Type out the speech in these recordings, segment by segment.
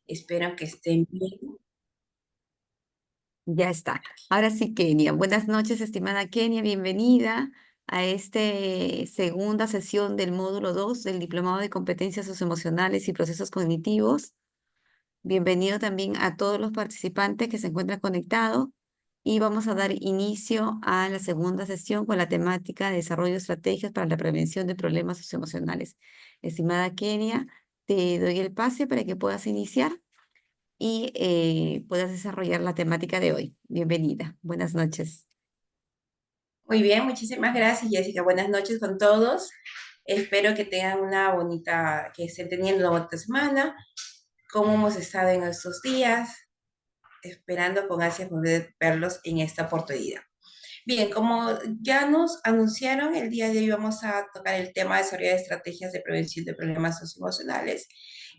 Espero que estén bien. Ya está. Ahora sí, Kenia. Buenas noches, estimada Kenia. Bienvenida a esta segunda sesión del módulo 2 del Diplomado de Competencias Socioemocionales y Procesos Cognitivos. Bienvenido también a todos los participantes que se encuentran conectados. Y vamos a dar inicio a la segunda sesión con la temática de desarrollo de estrategias para la prevención de problemas socioemocionales. Estimada Kenia, te doy el pase para que puedas iniciar y puedas desarrollar la temática de hoy. Bienvenida. Buenas noches. Muy bien, muchísimas gracias, Jessica. Buenas noches con todos. Espero que tengan que estén teniendo una bonita semana. ¿Cómo hemos estado en estos días? Esperando con ansias poder verlos en esta oportunidad. Bien, como ya nos anunciaron, el día de hoy vamos a tocar el tema de desarrollo de estrategias de prevención de problemas socioemocionales.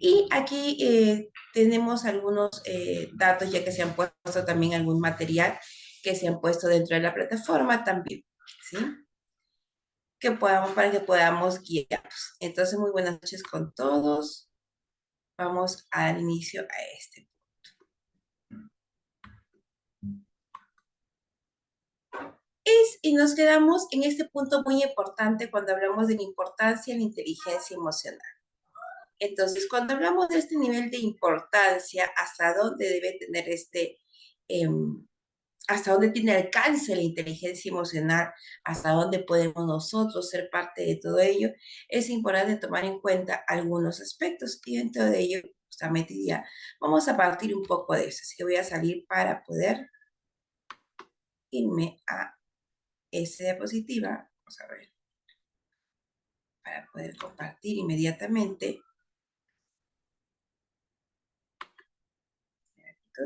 Y aquí tenemos algunos datos, ya que se han puesto también algún material que se han puesto dentro de la plataforma también, ¿sí? Para que podamos guiarnos. Entonces, muy buenas noches con todos. Vamos a dar inicio a este. Y nos quedamos en este punto muy importante cuando hablamos de la importancia de la inteligencia emocional. Entonces, cuando hablamos de este nivel de importancia, hasta dónde debe tener eh, hasta dónde tiene alcance la inteligencia emocional, hasta dónde podemos nosotros ser parte de todo ello, es importante tomar en cuenta algunos aspectos y dentro de ello, justamente ya vamos a partir un poco de eso. Así que voy a salir para poder irme a esta diapositiva. Vamos a ver, para poder compartir inmediatamente.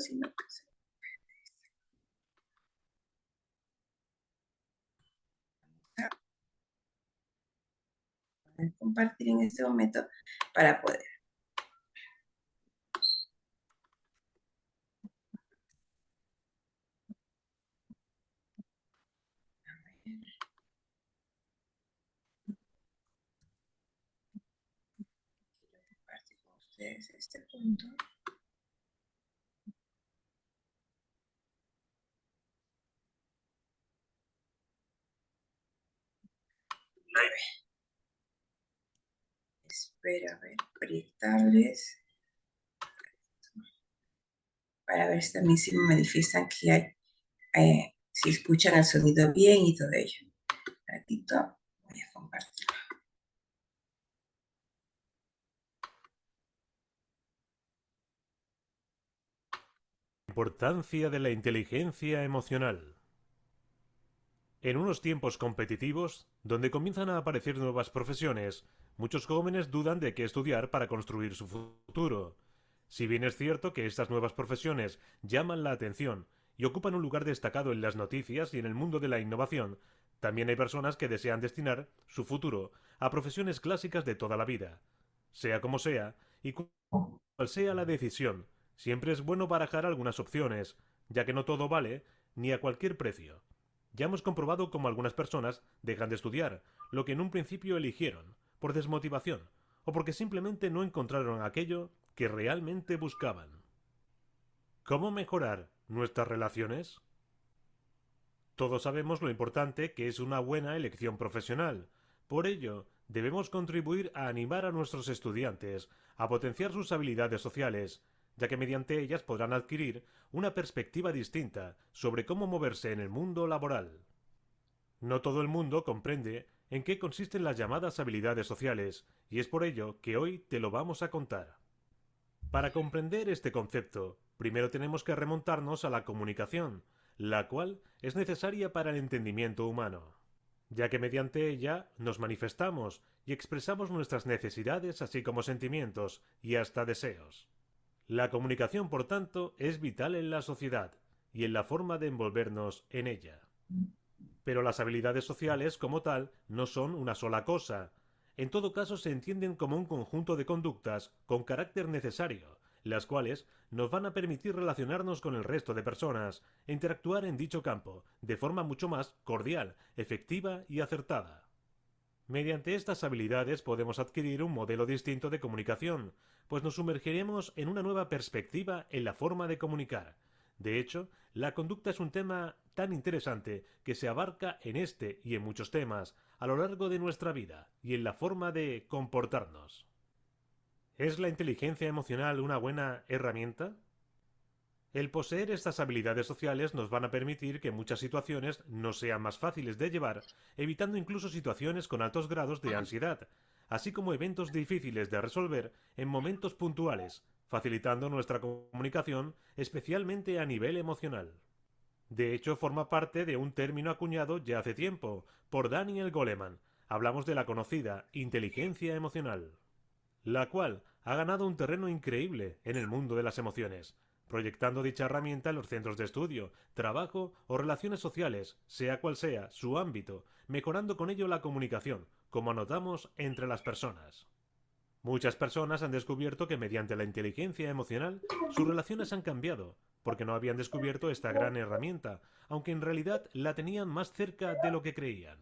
Si no, pues, compartir en este momento para poder. Compartir con ustedes este punto. Espera, a ver, proyectarles para ver si también si me manifiestan que hay, si escuchan el sonido bien y todo ello. Un ratito, voy a compartir. Importancia de la inteligencia emocional. En unos tiempos competitivos, donde comienzan a aparecer nuevas profesiones, muchos jóvenes dudan de qué estudiar para construir su futuro. Si bien es cierto que estas nuevas profesiones llaman la atención y ocupan un lugar destacado en las noticias y en el mundo de la innovación, también hay personas que desean destinar su futuro a profesiones clásicas de toda la vida. Sea como sea, y cual sea la decisión, siempre es bueno barajar algunas opciones, ya que no todo vale ni a cualquier precio. Ya hemos comprobado cómo algunas personas dejan de estudiar lo que en un principio eligieron, por desmotivación, o porque simplemente no encontraron aquello que realmente buscaban. ¿Cómo mejorar nuestras relaciones? Todos sabemos lo importante que es una buena elección profesional. Por ello, debemos contribuir a animar a nuestros estudiantes a potenciar sus habilidades sociales, ya que mediante ellas podrán adquirir una perspectiva distinta sobre cómo moverse en el mundo laboral. No todo el mundo comprende en qué consisten las llamadas habilidades sociales, y es por ello que hoy te lo vamos a contar. Para comprender este concepto, primero tenemos que remontarnos a la comunicación, la cual es necesaria para el entendimiento humano, ya que mediante ella nos manifestamos y expresamos nuestras necesidades así como sentimientos y hasta deseos. La comunicación, por tanto, es vital en la sociedad y en la forma de envolvernos en ella. Pero las habilidades sociales, como tal, no son una sola cosa. En todo caso, se entienden como un conjunto de conductas con carácter necesario, las cuales nos van a permitir relacionarnos con el resto de personas e interactuar en dicho campo de forma mucho más cordial, efectiva y acertada. Mediante estas habilidades podemos adquirir un modelo distinto de comunicación, pues nos sumergiremos en una nueva perspectiva en la forma de comunicar. De hecho, la conducta es un tema tan interesante que se abarca en este y en muchos temas a lo largo de nuestra vida y en la forma de comportarnos. ¿Es la inteligencia emocional una buena herramienta? El poseer estas habilidades sociales nos van a permitir que muchas situaciones nos sean más fáciles de llevar, evitando incluso situaciones con altos grados de ansiedad, así como eventos difíciles de resolver en momentos puntuales, facilitando nuestra comunicación, especialmente a nivel emocional. De hecho, forma parte de un término acuñado ya hace tiempo, por Daniel Goleman. Hablamos de la conocida inteligencia emocional, la cual ha ganado un terreno increíble en el mundo de las emociones, proyectando dicha herramienta en los centros de estudio, trabajo o relaciones sociales, sea cual sea su ámbito, mejorando con ello la comunicación, como anotamos entre las personas. Muchas personas han descubierto que mediante la inteligencia emocional sus relaciones han cambiado, porque no habían descubierto esta gran herramienta, aunque en realidad la tenían más cerca de lo que creían.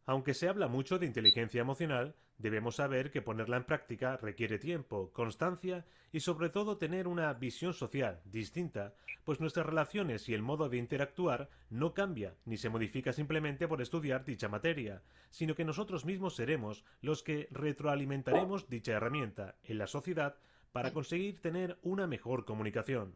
Aunque se habla mucho de inteligencia emocional, debemos saber que ponerla en práctica requiere tiempo, constancia y sobre todo tener una visión social distinta, pues nuestras relaciones y el modo de interactuar no cambia ni se modifica simplemente por estudiar dicha materia, sino que nosotros mismos seremos los que retroalimentaremos dicha herramienta en la sociedad para conseguir tener una mejor comunicación.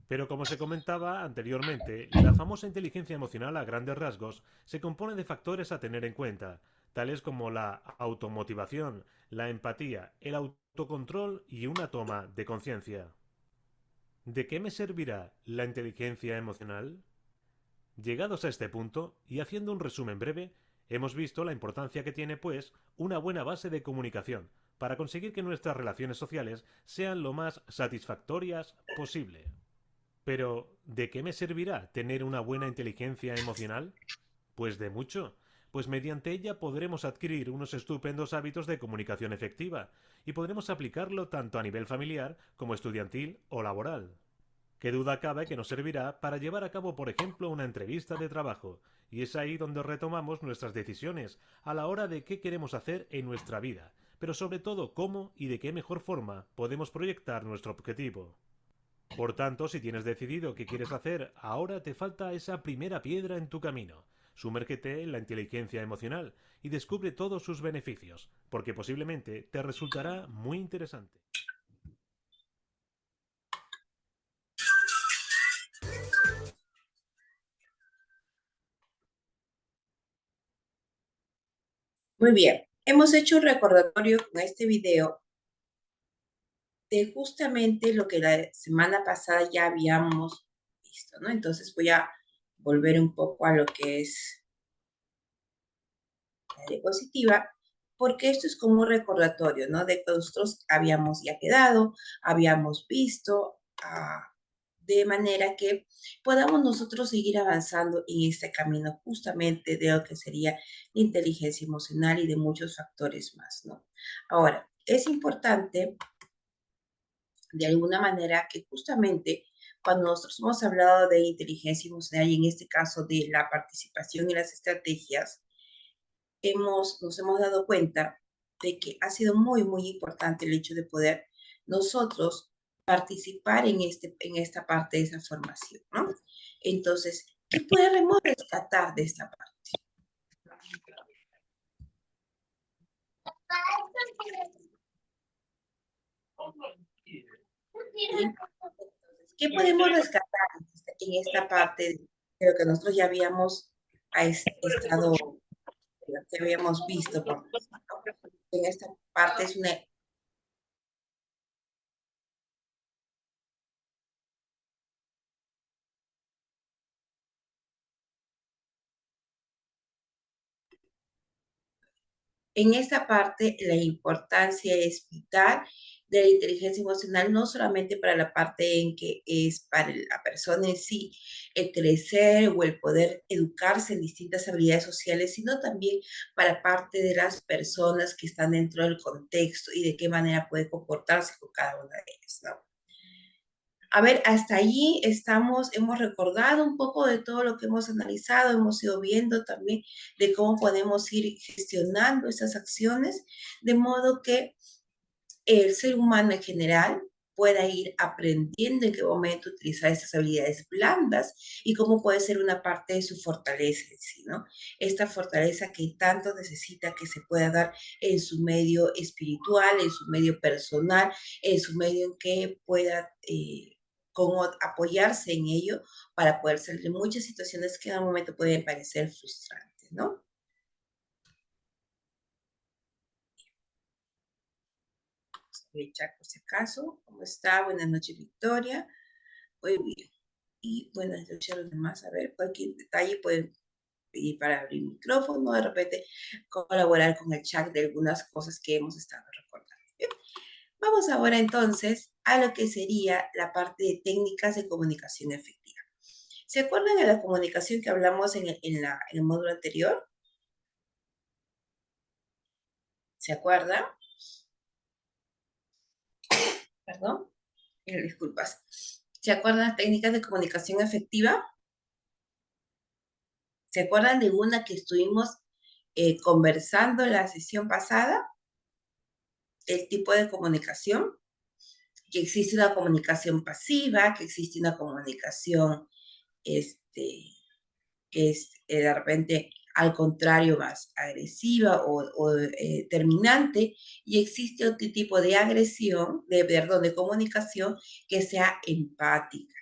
Pero como se comentaba anteriormente, la famosa inteligencia emocional a grandes rasgos se compone de factores a tener en cuenta, tales como la automotivación, la empatía, el autocontrol y una toma de conciencia. ¿De qué me servirá la inteligencia emocional? Llegados a este punto, y haciendo un resumen breve, hemos visto la importancia que tiene, pues, una buena base de comunicación, para conseguir que nuestras relaciones sociales sean lo más satisfactorias posible. Pero, ¿de qué me servirá tener una buena inteligencia emocional? Pues de mucho, pues mediante ella podremos adquirir unos estupendos hábitos de comunicación efectiva y podremos aplicarlo tanto a nivel familiar como estudiantil o laboral. Qué duda cabe que nos servirá para llevar a cabo, por ejemplo, una entrevista de trabajo, y es ahí donde retomamos nuestras decisiones a la hora de qué queremos hacer en nuestra vida, pero sobre todo cómo y de qué mejor forma podemos proyectar nuestro objetivo. Por tanto, si tienes decidido qué quieres hacer, ahora te falta esa primera piedra en tu camino. Sumérgete en la inteligencia emocional y descubre todos sus beneficios, porque posiblemente te resultará muy interesante. Muy bien, hemos hecho un recordatorio con este video de justamente lo que la semana pasada ya habíamos visto, ¿no? Entonces voy a volver un poco a lo que es la diapositiva, porque esto es como un recordatorio, ¿no? De que nosotros habíamos ya quedado, habíamos visto, de manera que podamos nosotros seguir avanzando en este camino justamente de lo que sería la inteligencia emocional y de muchos factores más, ¿no? Ahora, es importante de alguna manera que justamente cuando nosotros hemos hablado de inteligencia emocional y en este caso de la participación en las estrategias, nos hemos dado cuenta de que ha sido muy, muy importante el hecho de poder nosotros participar en esta parte de esa formación, ¿no? Entonces, ¿qué podemos rescatar de esta parte? ¿Sí? ¿Qué podemos rescatar en esta parte de lo que nosotros ya habíamos estado, que habíamos visto? En esta parte es una en esta parte la importancia es vital de la inteligencia emocional, no solamente para la parte en que es para la persona en sí, el crecer o el poder educarse en distintas habilidades sociales, sino también para parte de las personas que están dentro del contexto y de qué manera puede comportarse con cada una de ellas, ¿no? A ver, hasta allí hemos recordado un poco de todo lo que hemos analizado, hemos ido viendo también de cómo podemos ir gestionando esas acciones, de modo que el ser humano en general pueda ir aprendiendo en qué momento utilizar esas habilidades blandas y cómo puede ser una parte de su fortaleza en sí, ¿no? Esta fortaleza que tanto necesita que se pueda dar en su medio espiritual, en su medio personal, en su medio en que pueda como apoyarse en ello para poder salir de muchas situaciones que en un momento pueden parecer frustrantes, ¿no? Voy a echar por si acaso. ¿Cómo está? Buenas noches, Victoria. Muy bien. Y buenas noches a los demás. A ver, cualquier detalle pueden pedir para abrir el micrófono, de repente colaborar con el chat de algunas cosas que hemos estado recordando. Bien. Vamos ahora entonces a lo que sería la parte de técnicas de comunicación efectiva. ¿Se acuerdan de la comunicación que hablamos en el módulo anterior? ¿Se acuerdan? Perdón, disculpas. ¿Se acuerdan las técnicas de comunicación efectiva? ¿Se acuerdan de una que estuvimos conversando en la sesión pasada? El tipo de comunicación, que existe una comunicación pasiva, que existe una comunicación este, que es de repente al contrario más agresiva o terminante, y existe otro tipo de agresión, perdón, de comunicación que sea empática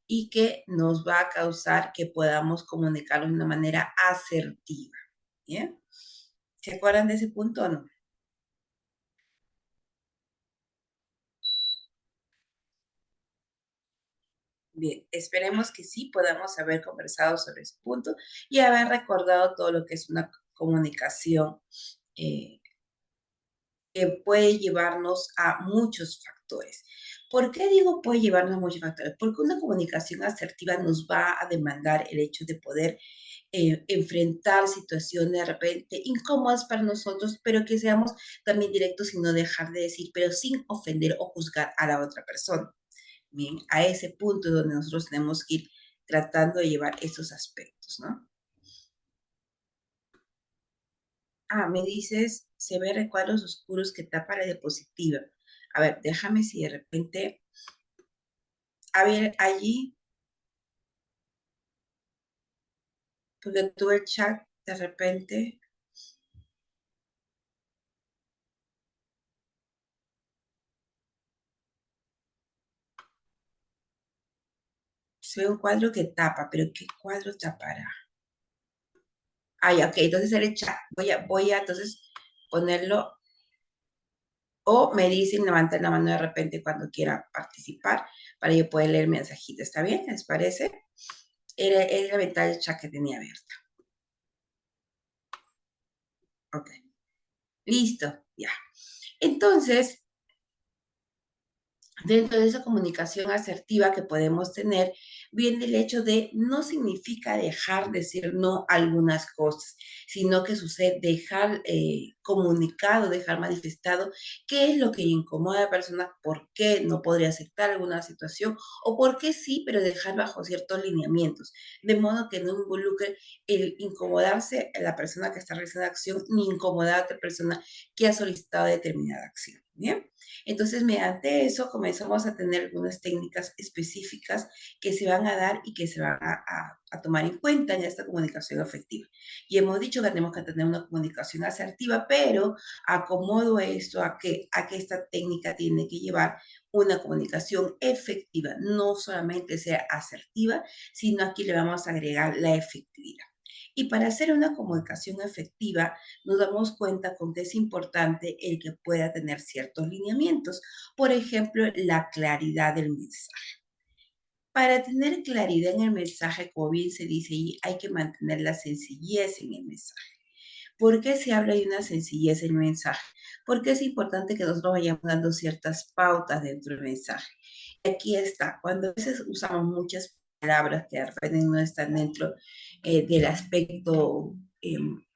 y que nos va a causar que podamos comunicarnos de una manera asertiva. ¿Bien? ¿Se acuerdan de ese punto o no? Bien, esperemos que sí podamos haber conversado sobre ese punto y haber recordado todo lo que es una comunicación eh, que puede llevarnos a muchos factores. ¿Por qué digo puede llevarnos a muchos factores? Porque una comunicación asertiva nos va a demandar el hecho de poder enfrentar situaciones de repente incómodas para nosotros, pero que seamos también directos y no dejar de decir, pero sin ofender o juzgar a la otra persona. Bien, a ese punto donde nosotros tenemos que ir tratando de llevar esos aspectos, ¿no? Ah, me dices, se ve recuadros oscuros que tapa la diapositiva. A ver, déjame si de repente, a ver, allí, porque tuve el chat, de repente, se ve un cuadro que tapa, pero ¿qué cuadro tapará? Ah, ya, ok, entonces el chat, voy a entonces ponerlo, o me dicen, levanten la mano de repente cuando quiera participar, para yo poder leer el mensajito, ¿está bien? ¿Les parece? Era la ventana del chat que tenía abierta. Ok, listo, ya. Entonces, dentro de esa comunicación asertiva que podemos tener, viene el hecho de no significa dejar de decir no a algunas cosas, sino que sucede dejar comunicado, dejar manifestado qué es lo que incomoda a la persona, por qué no podría aceptar alguna situación o por qué sí, pero dejar bajo ciertos lineamientos, de modo que no involucre el incomodarse a la persona que está realizando la acción ni incomodar a otra persona que ha solicitado determinada acción. ¿Bien? Entonces, mediante eso comenzamos a tener algunas técnicas específicas que se van a dar y que se van a tomar en cuenta en esta comunicación afectiva. Y hemos dicho que tenemos que tener una comunicación asertiva, pero acomodo esto a que esta técnica tiene que llevar una comunicación efectiva, no solamente sea asertiva, sino aquí le vamos a agregar la efectividad. Y para hacer una comunicación efectiva, nos damos cuenta con que es importante el que pueda tener ciertos lineamientos. Por ejemplo, la claridad del mensaje. Para tener claridad en el mensaje, como bien se dice ahí, hay que mantener la sencillez en el mensaje. ¿Por qué se habla de una sencillez en el mensaje? Porque es importante que nosotros vayamos dando ciertas pautas dentro del mensaje. Aquí está, cuando a veces usamos muchas palabras que de repente no están dentro del aspecto,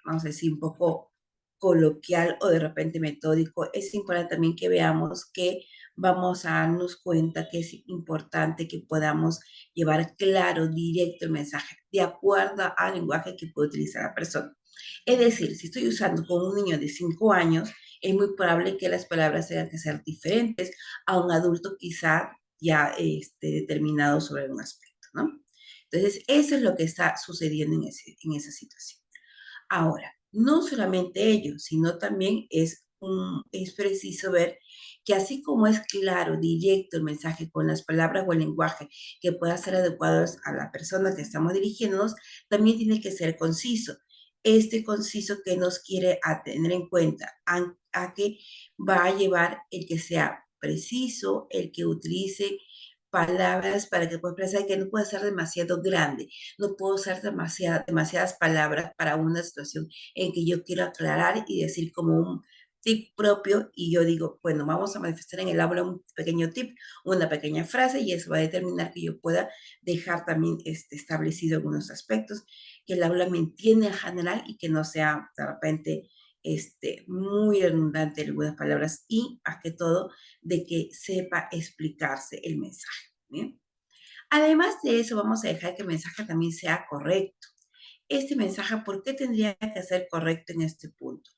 vamos a decir, un poco coloquial o de repente metódico, es importante también que veamos que vamos a darnos cuenta que es importante que podamos llevar claro, directo el mensaje, de acuerdo al lenguaje que puede utilizar la persona. Es decir, si estoy usando con un niño de 5 años, es muy probable que las palabras tengan que ser diferentes a un adulto quizá ya determinado sobre un aspecto, ¿no? Entonces, eso es lo que está sucediendo en esa situación. Ahora, no solamente ello, sino también es preciso ver que así como es claro, directo el mensaje con las palabras o el lenguaje que pueda ser adecuados a la persona que estamos dirigiéndonos, también tiene que ser conciso. Este conciso que nos quiere a tener en cuenta, a que va a llevar el que sea preciso, el que utilice palabras para que pueda expresar, que no pueda ser demasiado grande, no puedo usar demasiadas palabras para una situación en que yo quiero aclarar y decir como un tip propio y yo digo, bueno, vamos a manifestar en el aula un pequeño tip, una pequeña frase y eso va a determinar que yo pueda dejar también establecido algunos aspectos, que el aula me entienda en general y que no sea de repente muy redundante en algunas palabras y, más que todo, de que sepa explicarse el mensaje. ¿Bien? Además de eso, vamos a dejar que el mensaje también sea correcto. Este mensaje, ¿por qué tendría que ser correcto en este punto?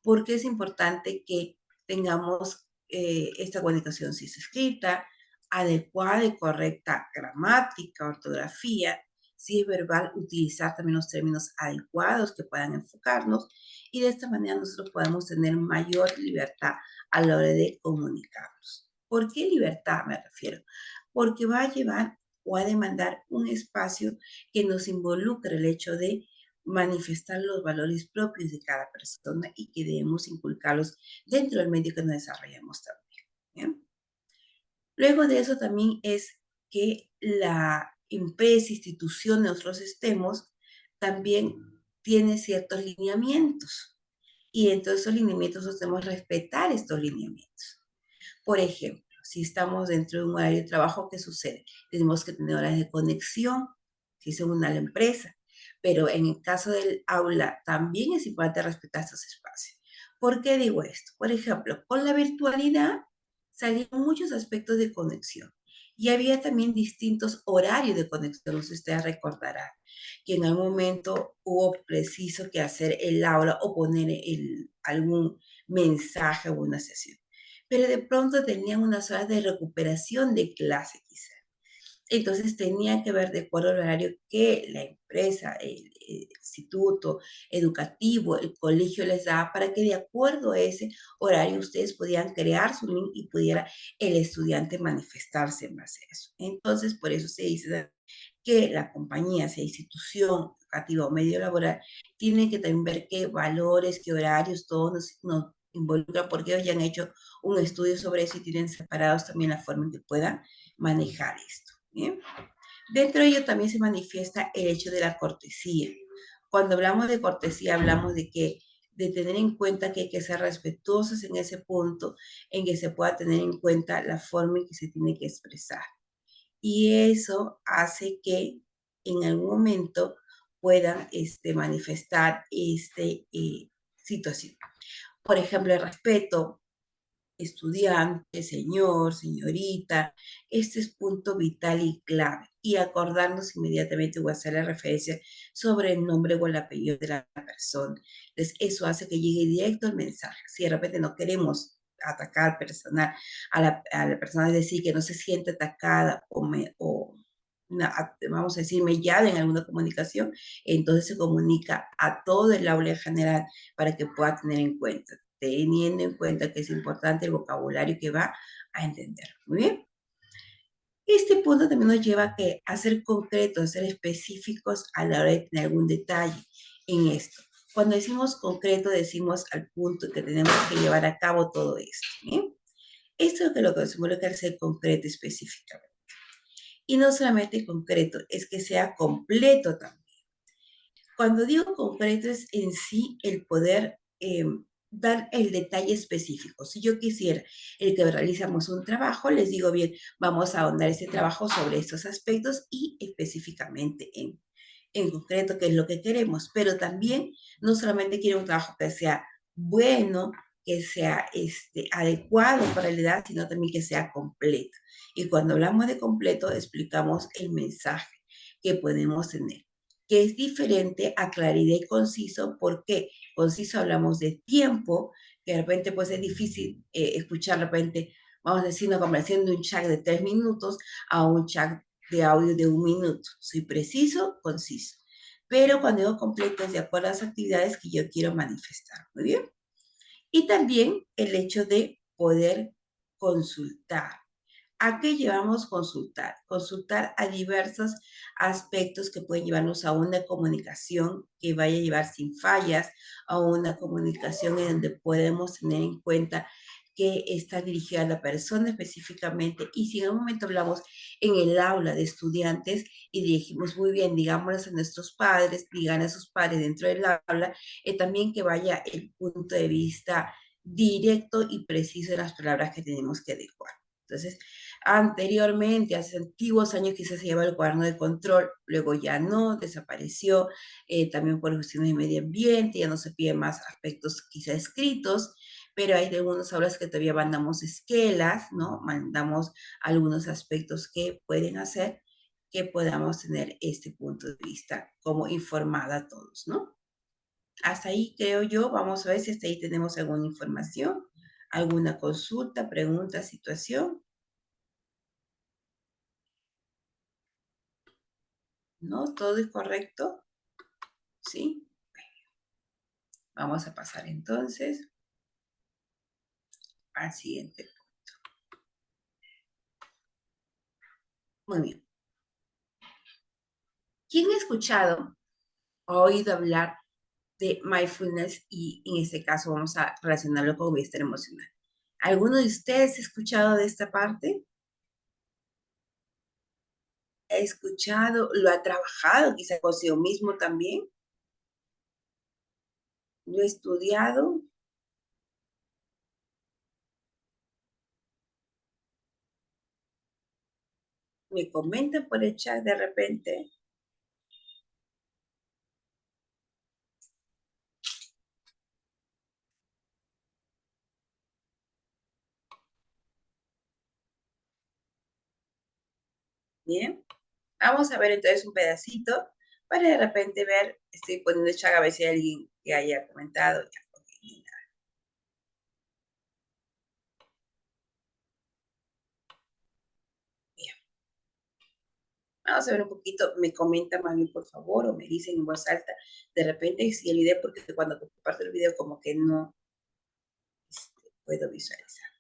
Porque es importante que tengamos esta comunicación si es escrita, adecuada y correcta gramática, ortografía, si es verbal, utilizar también los términos adecuados que puedan enfocarnos y de esta manera nosotros podemos tener mayor libertad a la hora de comunicarnos. ¿Por qué libertad me refiero? Porque va a llevar o a demandar un espacio que nos involucre el hecho de manifestar los valores propios de cada persona y que debemos inculcarlos dentro del medio que nos desarrollamos también. ¿Bien? Luego de eso también es que la empresa, institución en nosotros estemos, también tiene ciertos lineamientos. Y entonces esos lineamientos nosotros debemos respetar estos lineamientos. Por ejemplo, si estamos dentro de un horario de trabajo, ¿qué sucede? Tenemos que tener horas de conexión, si es una empresa, pero en el caso del aula también es importante respetar esos espacios. ¿Por qué digo esto? Por ejemplo, con la virtualidad salieron muchos aspectos de conexión y había también distintos horarios de conexión. No sé si ustedes recordarán que en algún momento hubo preciso que hacer el aula o poner algún mensaje o una sesión, pero de pronto tenían unas horas de recuperación de clase quizá. Entonces tenía que ver de acuerdo al horario que la empresa, el instituto educativo, el colegio les daba para que de acuerdo a ese horario ustedes podían crear su link y pudiera el estudiante manifestarse en base a eso. Entonces, por eso se dice que la compañía, sea institución educativa o medio laboral, tiene que también ver qué valores, qué horarios, todos nos involucra porque ellos ya han hecho un estudio sobre eso y tienen separados también la forma en que puedan manejar esto. ¿Bien? Dentro de ello también se manifiesta el hecho de la cortesía. Cuando hablamos de cortesía, hablamos de tener en cuenta que hay que ser respetuosos en ese punto, en que se pueda tener en cuenta la forma en que se tiene que expresar. Y eso hace que en algún momento puedan manifestar situación. Por ejemplo, el respeto, estudiante, señor, señorita, este es punto vital y clave. Y acordarnos inmediatamente o hacer la referencia sobre el nombre o el apellido de la persona. Entonces, eso hace que llegue directo el mensaje. Si de repente no queremos atacar personal, a la persona, es decir, que no se siente atacada vamos a decir, mellada en alguna comunicación, entonces se comunica a todo el aula en general para que pueda tener en cuenta, teniendo en cuenta que es importante el vocabulario que va a entender. Muy bien. Este punto también nos lleva a ser concretos, a ser específicos a la hora de tener algún detalle en esto. Cuando decimos concreto, decimos al punto que tenemos que llevar a cabo todo esto. ¿Bien? Esto es lo que nos involucra el ser concreto específicamente. Y no solamente concreto, es que sea completo también. Cuando digo concreto es en sí el poder dar el detalle específico. Si yo quisiera el que realizamos un trabajo, les digo bien, vamos a ahondar ese trabajo sobre estos aspectos y específicamente en concreto qué es lo que queremos. Pero también no solamente quiero un trabajo que sea bueno, que sea adecuado para la edad, sino también que sea completo. Y cuando hablamos de completo, explicamos el mensaje que podemos tener, que es diferente a claridad y conciso. ¿Por qué? Conciso hablamos de tiempo, que de repente pues es difícil escuchar de repente, vamos a decir, una conversación de un chat de 3 minutos a un chat de audio de 1 minuto. Soy preciso, conciso. Pero cuando digo completo es de acuerdo a las actividades que yo quiero manifestar. Muy bien. Y también el hecho de poder consultar. ¿A qué llevamos consultar? Consultar a diversos aspectos que pueden llevarnos a una comunicación que vaya a llevar sin fallas, a una comunicación en donde podemos tener en cuenta que está dirigida a la persona específicamente. Y si en un momento hablamos en el aula de estudiantes y dirigimos muy bien, digámosles a nuestros padres, digan a sus padres dentro del aula, también que vaya el punto de vista directo y preciso de las palabras que tenemos que adecuar. Entonces, anteriormente, hace antiguos años, quizás se llevaba el cuaderno de control, luego ya no, desapareció, también por cuestiones de medio ambiente, ya no se piden más aspectos quizás escritos, pero hay de algunos aulas que todavía mandamos esquelas, ¿no? Mandamos algunos aspectos que pueden hacer que podamos tener este punto de vista como informada a todos, ¿no? Hasta ahí creo yo, vamos a ver si hasta ahí tenemos alguna información, alguna consulta, pregunta, situación. ¿No? ¿Todo es correcto? ¿Sí? Vamos a pasar entonces al siguiente. Muy bien. ¿Quién ha escuchado o oído hablar de mindfulness y en este caso vamos a relacionarlo con bienestar emocional? ¿Alguno de ustedes ha escuchado de esta parte? ¿Ha escuchado? ¿Lo ha trabajado quizá consigo mismo también? ¿Lo ha estudiado? ¿Me comentan por el chat de repente? Bien. Vamos a ver entonces un pedacito para de repente ver, estoy poniendo el chat a ver si hay alguien que haya comentado. Ya, okay. Bien. Vamos a ver un poquito, me comentan más bien por favor o me dicen en voz alta de repente si el video, porque cuando comparto el video como que no puedo visualizar.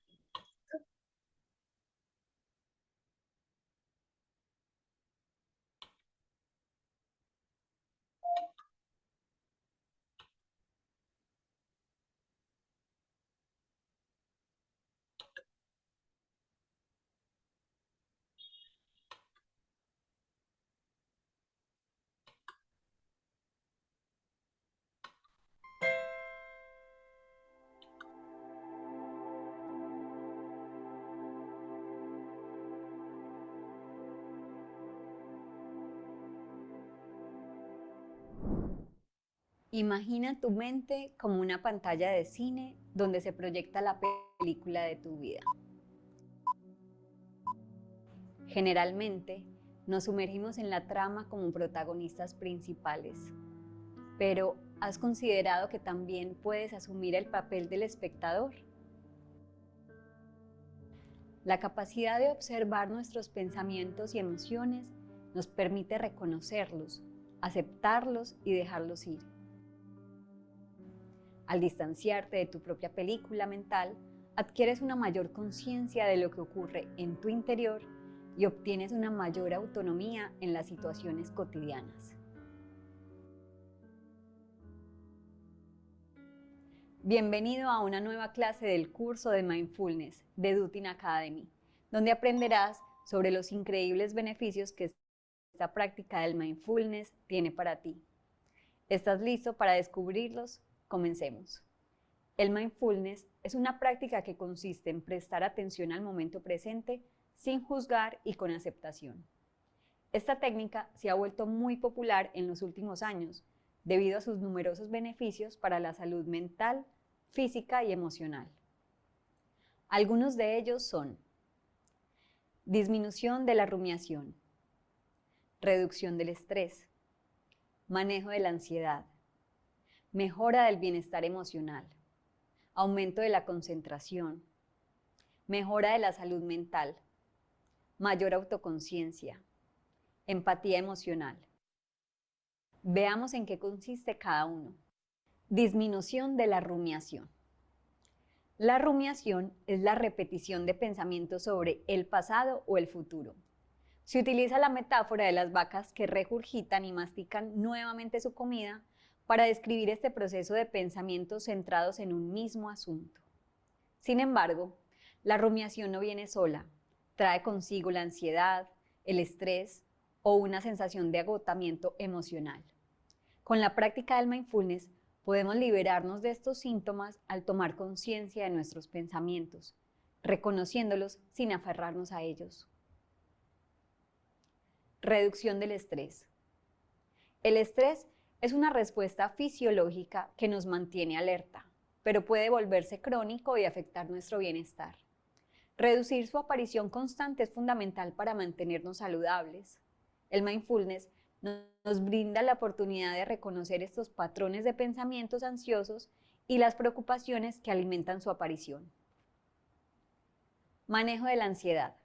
Imagina tu mente como una pantalla de cine donde se proyecta la película de tu vida. Generalmente, nos sumergimos en la trama como protagonistas principales, pero ¿has considerado que también puedes asumir el papel del espectador? La capacidad de observar nuestros pensamientos y emociones nos permite reconocerlos, aceptarlos y dejarlos ir. Al distanciarte de tu propia película mental, adquieres una mayor conciencia de lo que ocurre en tu interior y obtienes una mayor autonomía en las situaciones cotidianas. Bienvenido a una nueva clase del curso de Mindfulness de Dutin Academy, donde aprenderás sobre los increíbles beneficios que esta práctica del Mindfulness tiene para ti. ¿Estás listo para descubrirlos? Comencemos. El mindfulness es una práctica que consiste en prestar atención al momento presente sin juzgar y con aceptación. Esta técnica se ha vuelto muy popular en los últimos años debido a sus numerosos beneficios para la salud mental, física y emocional. Algunos de ellos son disminución de la rumiación, reducción del estrés, manejo de la ansiedad, mejora del bienestar emocional, aumento de la concentración, mejora de la salud mental, mayor autoconciencia, empatía emocional. Veamos en qué consiste cada uno. Disminución de la rumiación. La rumiación es la repetición de pensamientos sobre el pasado o el futuro. Se utiliza la metáfora de las vacas que regurgitan y mastican nuevamente su comida para describir este proceso de pensamientos centrados en un mismo asunto. Sin embargo, la rumiación no viene sola, trae consigo la ansiedad, el estrés o una sensación de agotamiento emocional. Con la práctica del mindfulness podemos liberarnos de estos síntomas al tomar conciencia de nuestros pensamientos, reconociéndolos sin aferrarnos a ellos. Reducción del estrés. El estrés es una respuesta fisiológica que nos mantiene alerta, pero puede volverse crónico y afectar nuestro bienestar. Reducir su aparición constante es fundamental para mantenernos saludables. El mindfulness nos brinda la oportunidad de reconocer estos patrones de pensamientos ansiosos y las preocupaciones que alimentan su aparición. Manejo de la ansiedad.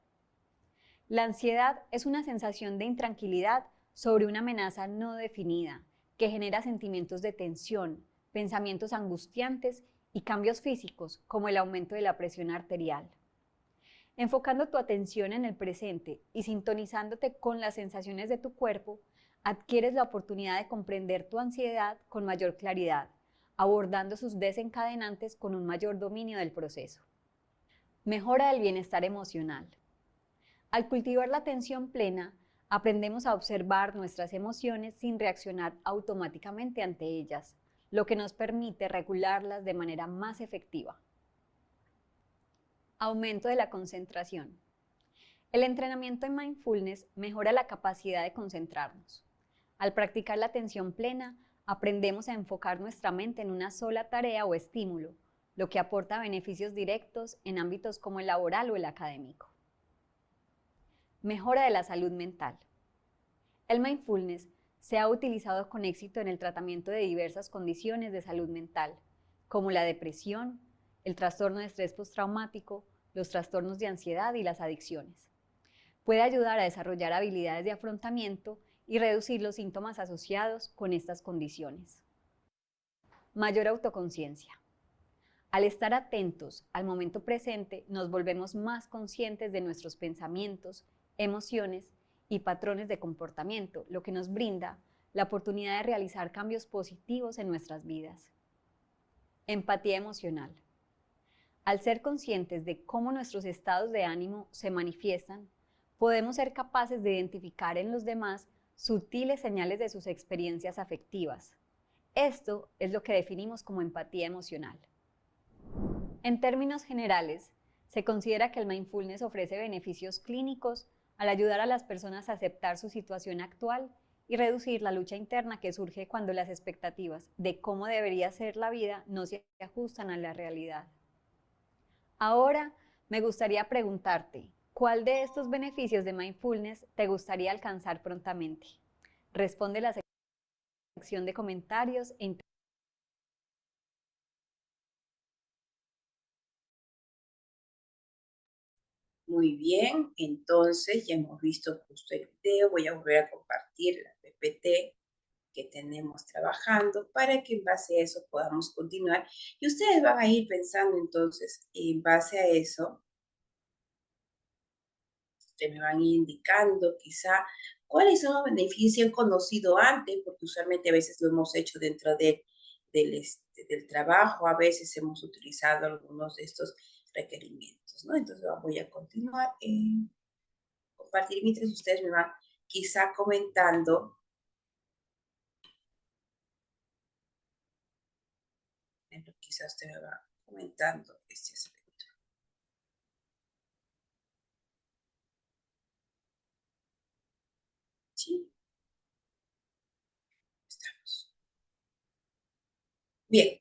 La ansiedad es una sensación de intranquilidad sobre una amenaza no definida que genera sentimientos de tensión, pensamientos angustiantes y cambios físicos como el aumento de la presión arterial. Enfocando tu atención en el presente y sintonizándote con las sensaciones de tu cuerpo, adquieres la oportunidad de comprender tu ansiedad con mayor claridad, abordando sus desencadenantes con un mayor dominio del proceso. Mejora del bienestar emocional. Al cultivar la atención plena, aprendemos a observar nuestras emociones sin reaccionar automáticamente ante ellas, lo que nos permite regularlas de manera más efectiva. Aumento de la concentración. El entrenamiento en mindfulness mejora la capacidad de concentrarnos. Al practicar la atención plena, aprendemos a enfocar nuestra mente en una sola tarea o estímulo, lo que aporta beneficios directos en ámbitos como el laboral o el académico. Mejora de la salud mental. El mindfulness se ha utilizado con éxito en el tratamiento de diversas condiciones de salud mental, como la depresión, el trastorno de estrés postraumático, los trastornos de ansiedad y las adicciones. Puede ayudar a desarrollar habilidades de afrontamiento y reducir los síntomas asociados con estas condiciones. Mayor autoconciencia. Al estar atentos al momento presente, nos volvemos más conscientes de nuestros pensamientos, emociones y patrones de comportamiento, lo que nos brinda la oportunidad de realizar cambios positivos en nuestras vidas. Empatía emocional. Al ser conscientes de cómo nuestros estados de ánimo se manifiestan, podemos ser capaces de identificar en los demás sutiles señales de sus experiencias afectivas. Esto es lo que definimos como empatía emocional. En términos generales, se considera que el mindfulness ofrece beneficios clínicos al ayudar a las personas a aceptar su situación actual y reducir la lucha interna que surge cuando las expectativas de cómo debería ser la vida no se ajustan a la realidad. Ahora, me gustaría preguntarte, ¿cuál de estos beneficios de mindfulness te gustaría alcanzar prontamente? Responde la sección de comentarios e Muy bien, entonces ya hemos visto justo el video. Voy a volver a compartir la PPT que tenemos trabajando para que en base a eso podamos continuar. Y ustedes van a ir pensando entonces, en base a eso, ustedes me van a ir indicando quizá cuáles son los beneficios que han conocido antes, porque usualmente a veces lo hemos hecho dentro del trabajo, a veces hemos utilizado algunos de estos requerimientos, ¿no? Entonces voy a continuar compartir mientras ustedes me van quizá comentando, quizá usted me va comentando este aspecto. ¿Sí? Estamos. Bien.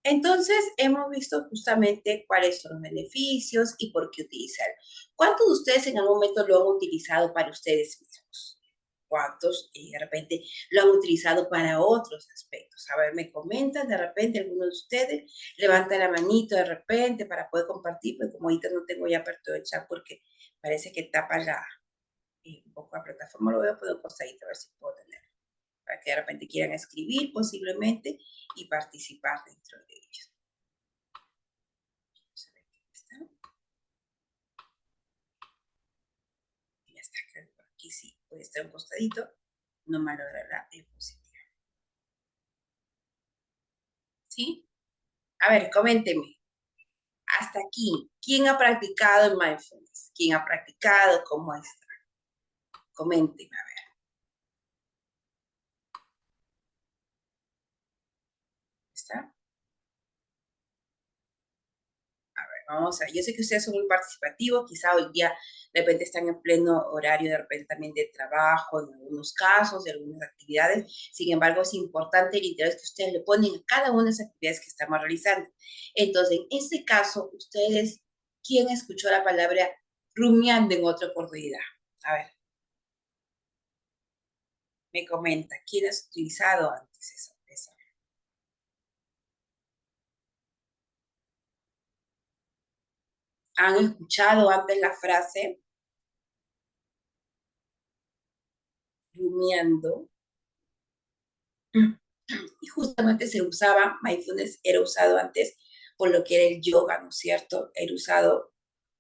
Entonces, hemos visto justamente cuáles son los beneficios y por qué utilizarlo. ¿Cuántos de ustedes en algún momento lo han utilizado para ustedes mismos? ¿Cuántos de repente lo han utilizado para otros aspectos? A ver, me comentan de repente algunos de ustedes, levanta la manito de repente para poder compartir, pues como ahorita no tengo ya aperto el chat porque parece que tapa un poco la plataforma, lo voy a poner costadito a ver si puedo tener, para que de repente quieran escribir posiblemente y participar dentro de ellos. Vamos a ver qué está. Ya está, creo que por aquí sí puede estar un costadito, no me logra la diapositiva. ¿Sí? A ver, coménteme. Hasta aquí, ¿quién ha practicado el mindfulness? ¿Quién ha practicado? ¿Cómo está? Coménteme, a ver. ¿Está? Vamos a ver, yo sé que ustedes son muy participativos, quizá hoy día de repente están en pleno horario de repente también de trabajo, en algunos casos, de algunas actividades. Sin embargo, es importante el interés que ustedes le ponen a cada una de las actividades que estamos realizando. Entonces, en este caso, ustedes, ¿quién escuchó la palabra rumiando en otra oportunidad? A ver, me comenta, ¿quién has utilizado antes eso? ¿Han escuchado antes la frase rumiando? Y justamente se usaba, mindfulness era usado antes por lo que era el yoga, ¿no es cierto? Era usado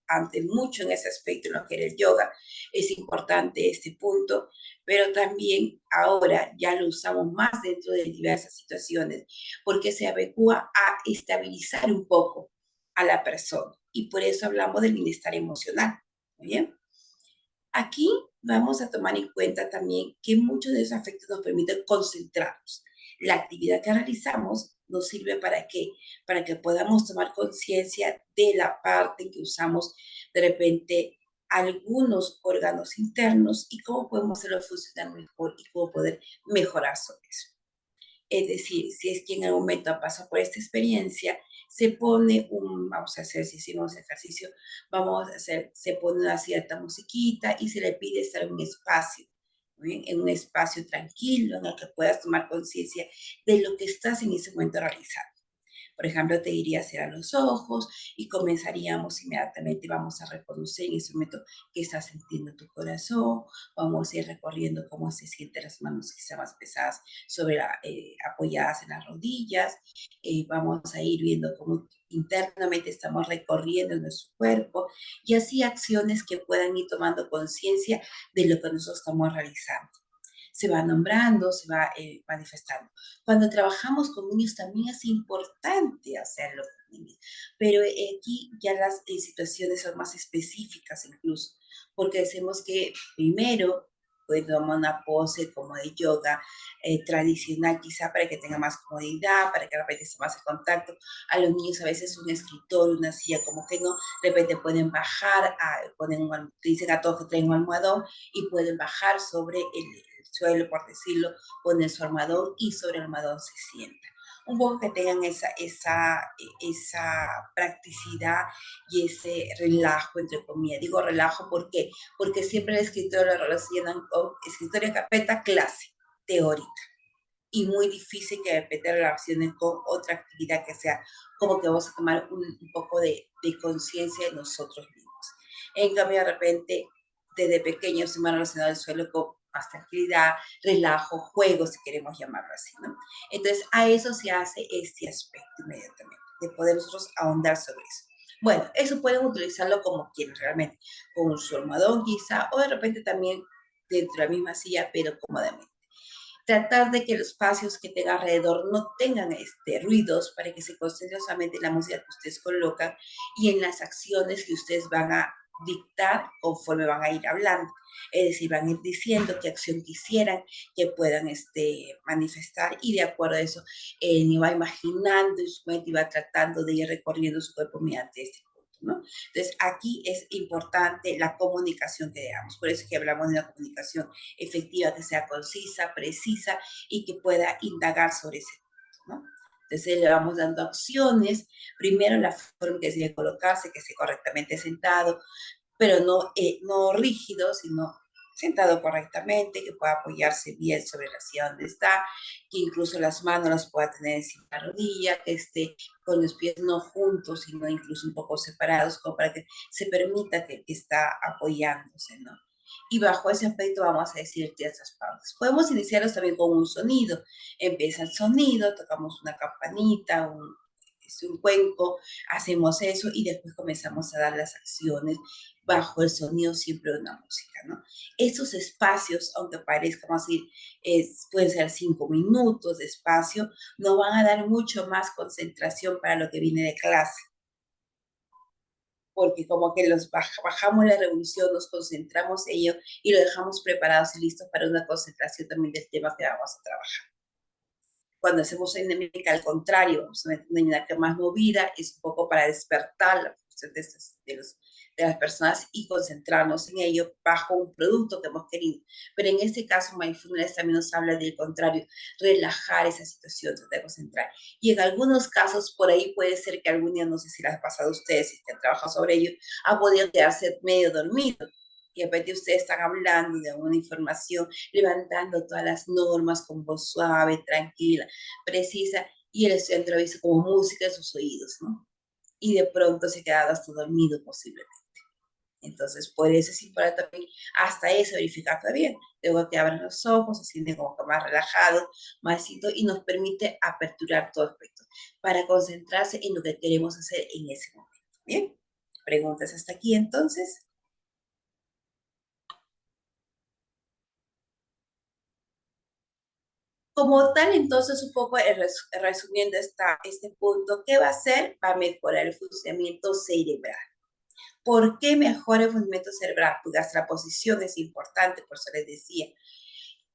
antes mucho en ese aspecto, en lo que era el yoga. Es importante este punto, pero también ahora ya lo usamos más dentro de diversas situaciones, porque se adecua a estabilizar un poco a la persona. Y por eso hablamos del bienestar emocional. ¿Muy bien? Aquí vamos a tomar en cuenta también que muchos de esos afectos nos permiten concentrarnos. La actividad que realizamos nos sirve para qué? Para que podamos tomar conciencia de la parte en que usamos de repente algunos órganos internos y cómo podemos hacerlo funcionar mejor y cómo poder mejorar sobre eso. Es decir, si es que en algún momento pasa por esta experiencia, se pone vamos a hacer, si hicimos ejercicio, vamos a hacer, se pone una cierta musiquita y se le pide estar en un espacio, ¿bien? En un espacio tranquilo en el que puedas tomar conciencia de lo que estás en ese momento realizando. Por ejemplo, te diría cerrar los ojos y comenzaríamos inmediatamente, vamos a reconocer en ese momento que estás sintiendo tu corazón, vamos a ir recorriendo cómo se sienten las manos quizá más pesadas apoyadas en las rodillas, vamos a ir viendo cómo internamente estamos recorriendo nuestro cuerpo y así acciones que puedan ir tomando conciencia de lo que nosotros estamos realizando. Se va nombrando, se va manifestando. Cuando trabajamos con niños también es importante hacerlo con niños, pero aquí ya las situaciones son más específicas incluso, porque decimos que primero pues toma una pose como de yoga tradicional quizá para que tenga más comodidad, para que de repente esté más en contacto. A los niños a veces un escritorio, una silla como que no, de repente pueden bajar, dicen a todos que traen un almohadón y pueden bajar sobre el suelo, por decirlo, ponen su almohadón y sobre el almohadón se sientan. Un poco que tengan esa practicidad y ese relajo, entre comillas. Digo relajo porque siempre el escritorio lo relacionan con escritorio, carpeta, clase, teórica. Y muy difícil que de repente relacionen con otra actividad que sea como que vamos a tomar un poco de conciencia de nosotros mismos. En cambio, de repente, desde pequeños se me ha relacionado el suelo con más tranquilidad, relajo, juego, si queremos llamarlo así, ¿no? Entonces, a eso se hace este aspecto inmediatamente, de poder nosotros ahondar sobre eso. Bueno, eso pueden utilizarlo como quieran realmente, con su almohadón quizá, o de repente también dentro de la misma silla, pero cómodamente. Tratar de que los espacios que tenga alrededor no tengan ruidos para que se concentre solamente en la música que ustedes colocan y en las acciones que ustedes van a dictar conforme van a ir hablando. Es decir, van a ir diciendo qué acción quisieran que puedan manifestar y de acuerdo a eso, ni va imaginando y su mente va tratando de ir recorriendo su cuerpo mediante punto, ¿no? Entonces, aquí es importante la comunicación que damos. Por eso es que hablamos de una comunicación efectiva, que sea concisa, precisa y que pueda indagar sobre ese punto, ¿no? Entonces le vamos dando acciones, primero la forma que se debe colocarse, que esté correctamente sentado, pero no rígido, sino sentado correctamente, que pueda apoyarse bien sobre la silla donde está, que incluso las manos las pueda tener encima de la rodilla, que esté con los pies no juntos, sino incluso un poco separados, como para que se permita que está apoyándose, ¿no? Y bajo ese aspecto vamos a decir estas pautas. Podemos iniciarlos también con un sonido. Empieza el sonido, tocamos una campanita, un cuenco, hacemos eso y después comenzamos a dar las acciones bajo el sonido siempre de una música, ¿no? Estos espacios, aunque parezcan así, pueden ser 5 minutos de espacio, nos van a dar mucho más concentración para lo que viene de clase, porque como que bajamos la revolución, nos concentramos en ello y lo dejamos preparados y listos para una concentración también del tema que vamos a trabajar. Cuando hacemos una dinámica, al contrario, vamos a meter una dinámica más movida, es un poco para despertar la función de las personas y concentrarnos en ello bajo un producto que hemos querido. Pero en este caso, Mindfulness también nos habla del contrario, relajar esa situación, tratar de concentrar. Y en algunos casos, por ahí puede ser que algún día, no sé si les ha pasado a ustedes, si han trabajado sobre ello, ha podido quedarse medio dormido. Y a repente ustedes están hablando de alguna información, levantando todas las normas con voz suave, tranquila, precisa, y el estudiante lo dice como música en sus oídos, ¿no? Y de pronto se queda hasta dormido posiblemente. Entonces, por eso es importante también hasta eso verificarlo bien. Luego que abran los ojos, se siente como que más relajado, más y nos permite aperturar todo aspecto para concentrarse en lo que queremos hacer en ese momento. Bien, preguntas hasta aquí entonces. Como tal, entonces, un poco resumiendo este punto, ¿qué va a hacer? Va a mejorar el funcionamiento cerebral. ¿Por qué mejora el funcionamiento cerebral? Porque hasta la posición es importante, por eso les decía.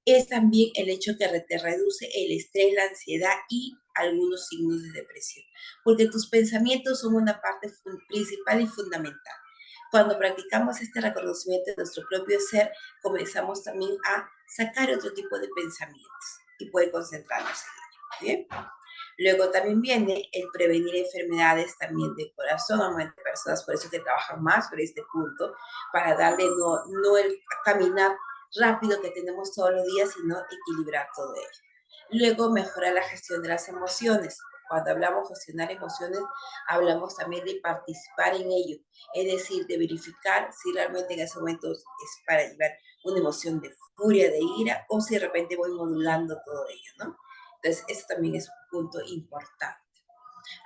Es también el hecho que te reduce el estrés, la ansiedad y algunos signos de depresión. Porque tus pensamientos son una parte principal y fundamental. Cuando practicamos este reconocimiento de nuestro propio ser, comenzamos también a sacar otro tipo de pensamientos y poder concentrarnos en ello. ¿Bien? Luego también viene el prevenir enfermedades también de corazón, aumenta personas, por eso que trabajan más sobre este punto, para darle no el caminar rápido que tenemos todos los días, sino equilibrar todo ello. Luego mejora la gestión de las emociones. Cuando hablamos de gestionar emociones, hablamos también de participar en ello, es decir, de verificar si realmente en ese momento es para llevar una emoción de furia, de ira, o si de repente voy modulando todo ello, ¿no? Entonces, eso también es un punto importante.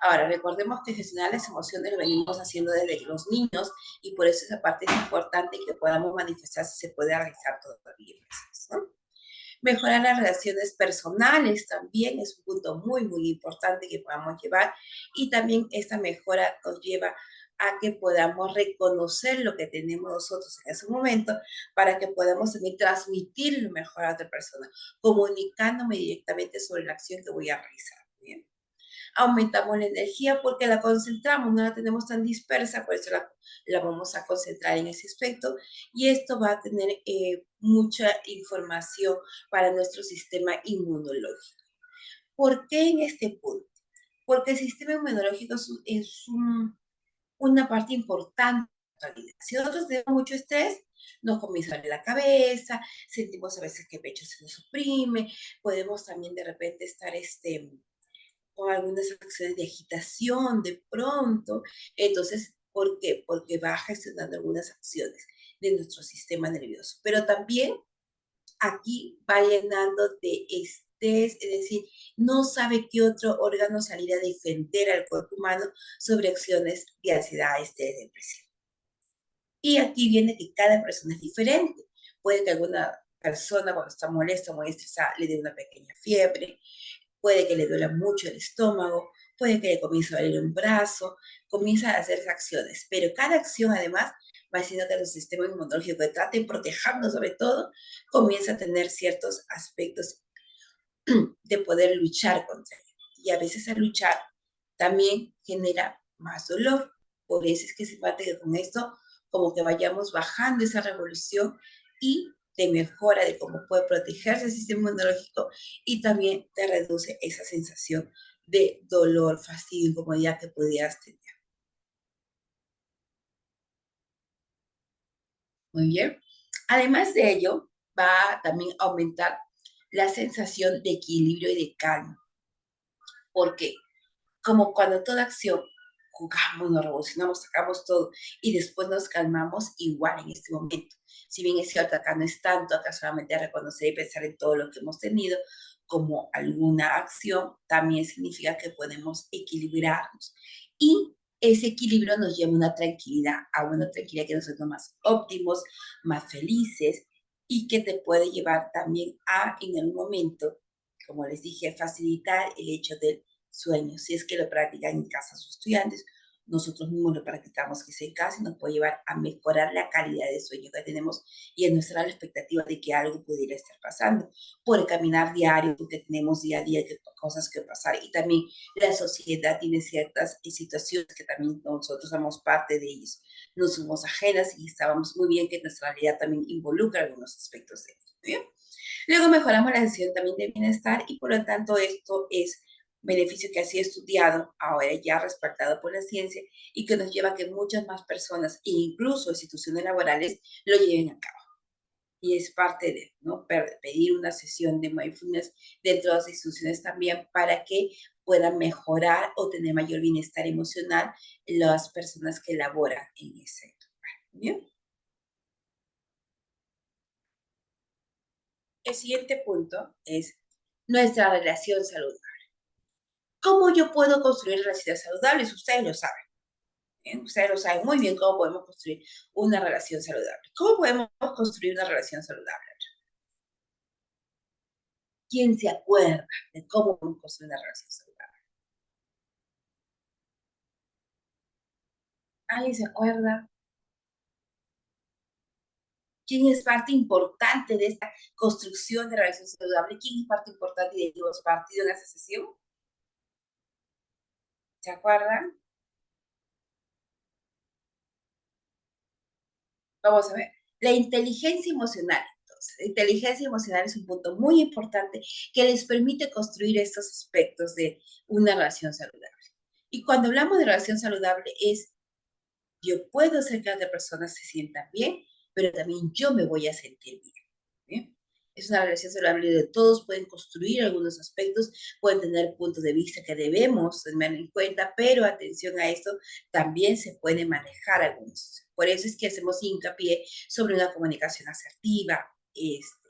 Ahora, recordemos que gestionar las emociones lo venimos haciendo desde los niños y por eso esa parte es importante que podamos manifestar si se puede realizar todavía, ¿no? Mejorar las relaciones personales también es un punto muy, muy importante que podamos llevar y también esta mejora nos lleva a que podamos reconocer lo que tenemos nosotros en ese momento para que podamos también transmitirlo mejor a otra persona, comunicándome directamente sobre la acción que voy a realizar. ¿Bien? Aumentamos la energía porque la concentramos, no la tenemos tan dispersa, por eso la vamos a concentrar en ese aspecto y esto va a tener mucha información para nuestro sistema inmunológico. ¿Por qué en este punto? Porque el sistema inmunológico es una parte importante de la vida. Si nosotros tenemos mucho estrés, nos comienza a doler la cabeza, sentimos a veces que el pecho se nos suprime, podemos también de repente estar con algunas acciones de agitación de pronto. Entonces, ¿por qué? Porque va gestionando algunas acciones de nuestro sistema nervioso. Pero también aquí va llenando de estrés, es decir, no sabe qué otro órgano salir a defender al cuerpo humano sobre acciones de ansiedad, estrés, depresión. Y aquí viene que cada persona es diferente. Puede que alguna persona cuando está molesta o muy estresada le dé una pequeña fiebre, puede que le duela mucho el estómago, puede que le comience a doler un brazo, comienza a hacer acciones, pero cada acción además va haciendo que nuestro sistema inmunológico, que trate de protegernos sobre todo, comienza a tener ciertos aspectos de poder luchar contra él. Y a veces al luchar también genera más dolor. Por eso es que se trata que con esto como que vayamos bajando esa revolución y te mejora de cómo puede protegerse el sistema inmunológico y también te reduce esa sensación de dolor, fastidio, incomodidad que pudieras tener. Muy bien. Además de ello, va también a aumentar la sensación de equilibrio y de calma. ¿Por qué? Como cuando toda acción jugamos, nos revolucionamos, sacamos todo y después nos calmamos igual en este momento. Si bien es cierto, acá no es tanto, acá solamente reconocer y pensar en todo lo que hemos tenido como alguna acción, también significa que podemos equilibrarnos. Y ese equilibrio nos lleva a una tranquilidad que nos hace más óptimos, más felices y que te puede llevar también a, en algún momento, como les dije, facilitar el hecho del sueño. Si es que lo practican en casa sus estudiantes, nosotros mismos lo practicamos que sea en casa y nos puede llevar a mejorar la calidad de sueño que tenemos y a nuestra expectativa de que algo pudiera estar pasando por el caminar diario, porque tenemos día a día cosas que pasar y también la sociedad tiene ciertas situaciones que también nosotros somos parte de ellos. No somos ajenas y estábamos muy bien que nuestra realidad también involucra algunos aspectos de ello. ¿Bien? Luego mejoramos la sensación también de bienestar y por lo tanto esto es beneficio que ha sido estudiado, ahora ya respaldado por la ciencia y que nos lleva a que muchas más personas e incluso instituciones laborales lo lleven a cabo. Y es parte de, ¿no? Pedir una sesión de mindfulness dentro de las instituciones también para que puedan mejorar o tener mayor bienestar emocional las personas que laboran en ese lugar. ¿Bien? El siguiente punto es nuestra relación saludable. ¿Cómo yo puedo construir relaciones saludables? Ustedes lo saben. ¿Bien? Ustedes lo saben muy bien cómo podemos construir una relación saludable. ¿Cómo podemos construir una relación saludable? ¿Quién se acuerda de cómo podemos construir una relación saludable? ¿Alguien se acuerda? ¿Quién es parte importante de esta construcción de relación saludable? ¿Quién es parte importante y de los partidos de esa sesión? ¿Se acuerdan? Vamos a ver. La inteligencia emocional. Entonces, la inteligencia emocional es un punto muy importante que les permite construir estos aspectos de una relación saludable. Y cuando hablamos de relación saludable es, yo puedo hacer que otras personas se sientan bien, pero también yo me voy a sentir bien. ¿Bien? Es una relación saludable donde todos pueden construir algunos aspectos, pueden tener puntos de vista que debemos tener en cuenta, pero atención a esto, también se puede manejar algunos. Por eso es que hacemos hincapié sobre una comunicación asertiva,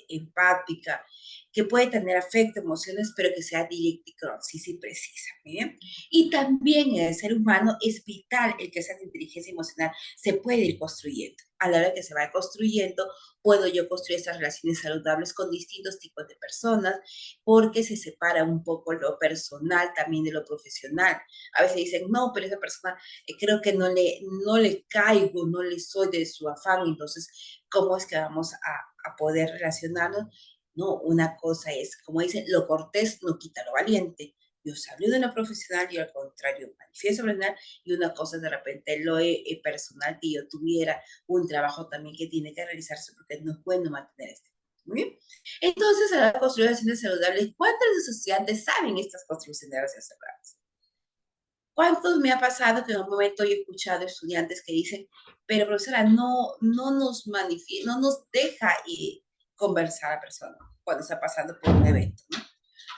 empática, que puede tener afecto, emociones, pero que sea directa y concisa y precisa. ¿Bien? Y también en el ser humano es vital el que esa inteligencia emocional se puede ir construyendo. A la hora que se va construyendo, puedo yo construir estas relaciones saludables con distintos tipos de personas, porque se separa un poco lo personal también de lo profesional. A veces dicen, no, pero esa persona creo que no le caigo, no le soy de su afán, entonces, ¿cómo es que vamos a poder relacionarnos? No, una cosa es, como dicen, lo cortés no quita lo valiente. Yo salí de lo profesional y al contrario, manifiesto personal y una cosa de repente lo personal que yo tuviera un trabajo también que tiene que realizarse porque no es bueno mantener este. ¿Muy bien? Entonces, a la construir relaciones saludables, ¿cuántos de sus estudiantes saben estas construcciones de relaciones saludables? ¿Cuántos me ha pasado que en un momento yo he escuchado estudiantes que dicen, pero profesora, no nos deja conversar a la persona cuando está pasando por un evento, ¿no?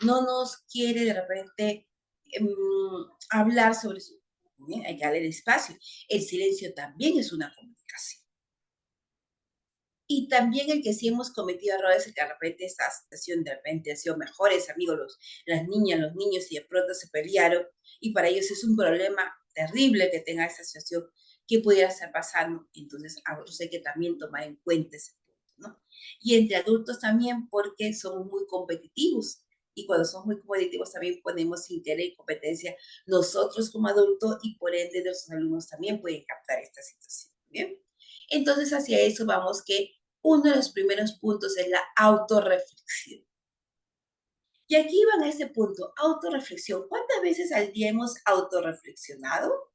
No nos quiere de repente hablar sobre su... ¿bien? Hay que darle el espacio. El silencio también es una comunicación. Y también el que sí hemos cometido errores, el que de repente esta situación de repente ha sido mejores amigos, las niñas, los niños, y de pronto se pelearon, y para ellos es un problema terrible que tenga esta situación que pudiera estar pasando. Entonces, adultos hay que también tomar en cuenta ese punto, ¿no? Y entre adultos también, porque somos muy competitivos. Y cuando somos muy competitivos también ponemos interés y competencia nosotros como adultos y por ende nuestros alumnos también pueden captar esta situación. ¿Bien? Entonces, hacia eso vamos que uno de los primeros puntos es la autorreflexión. Y aquí van a ese punto, autorreflexión. ¿Cuántas veces al día hemos autorreflexionado?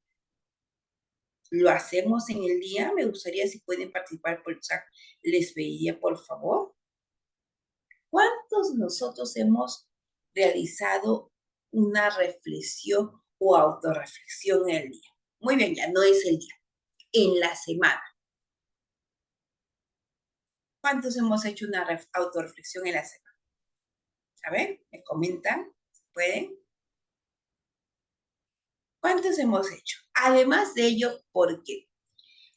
¿Lo hacemos en el día? Me gustaría si pueden participar por el chat, les pediría por favor. ¿Cuántos nosotros hemos realizado una reflexión o autorreflexión en el día? Muy bien, ya no es el día, en la semana. ¿Cuántos hemos hecho una autorreflexión en la semana? A ver, me comentan, ¿pueden? ¿Cuántos hemos hecho? Además de ello, ¿por qué?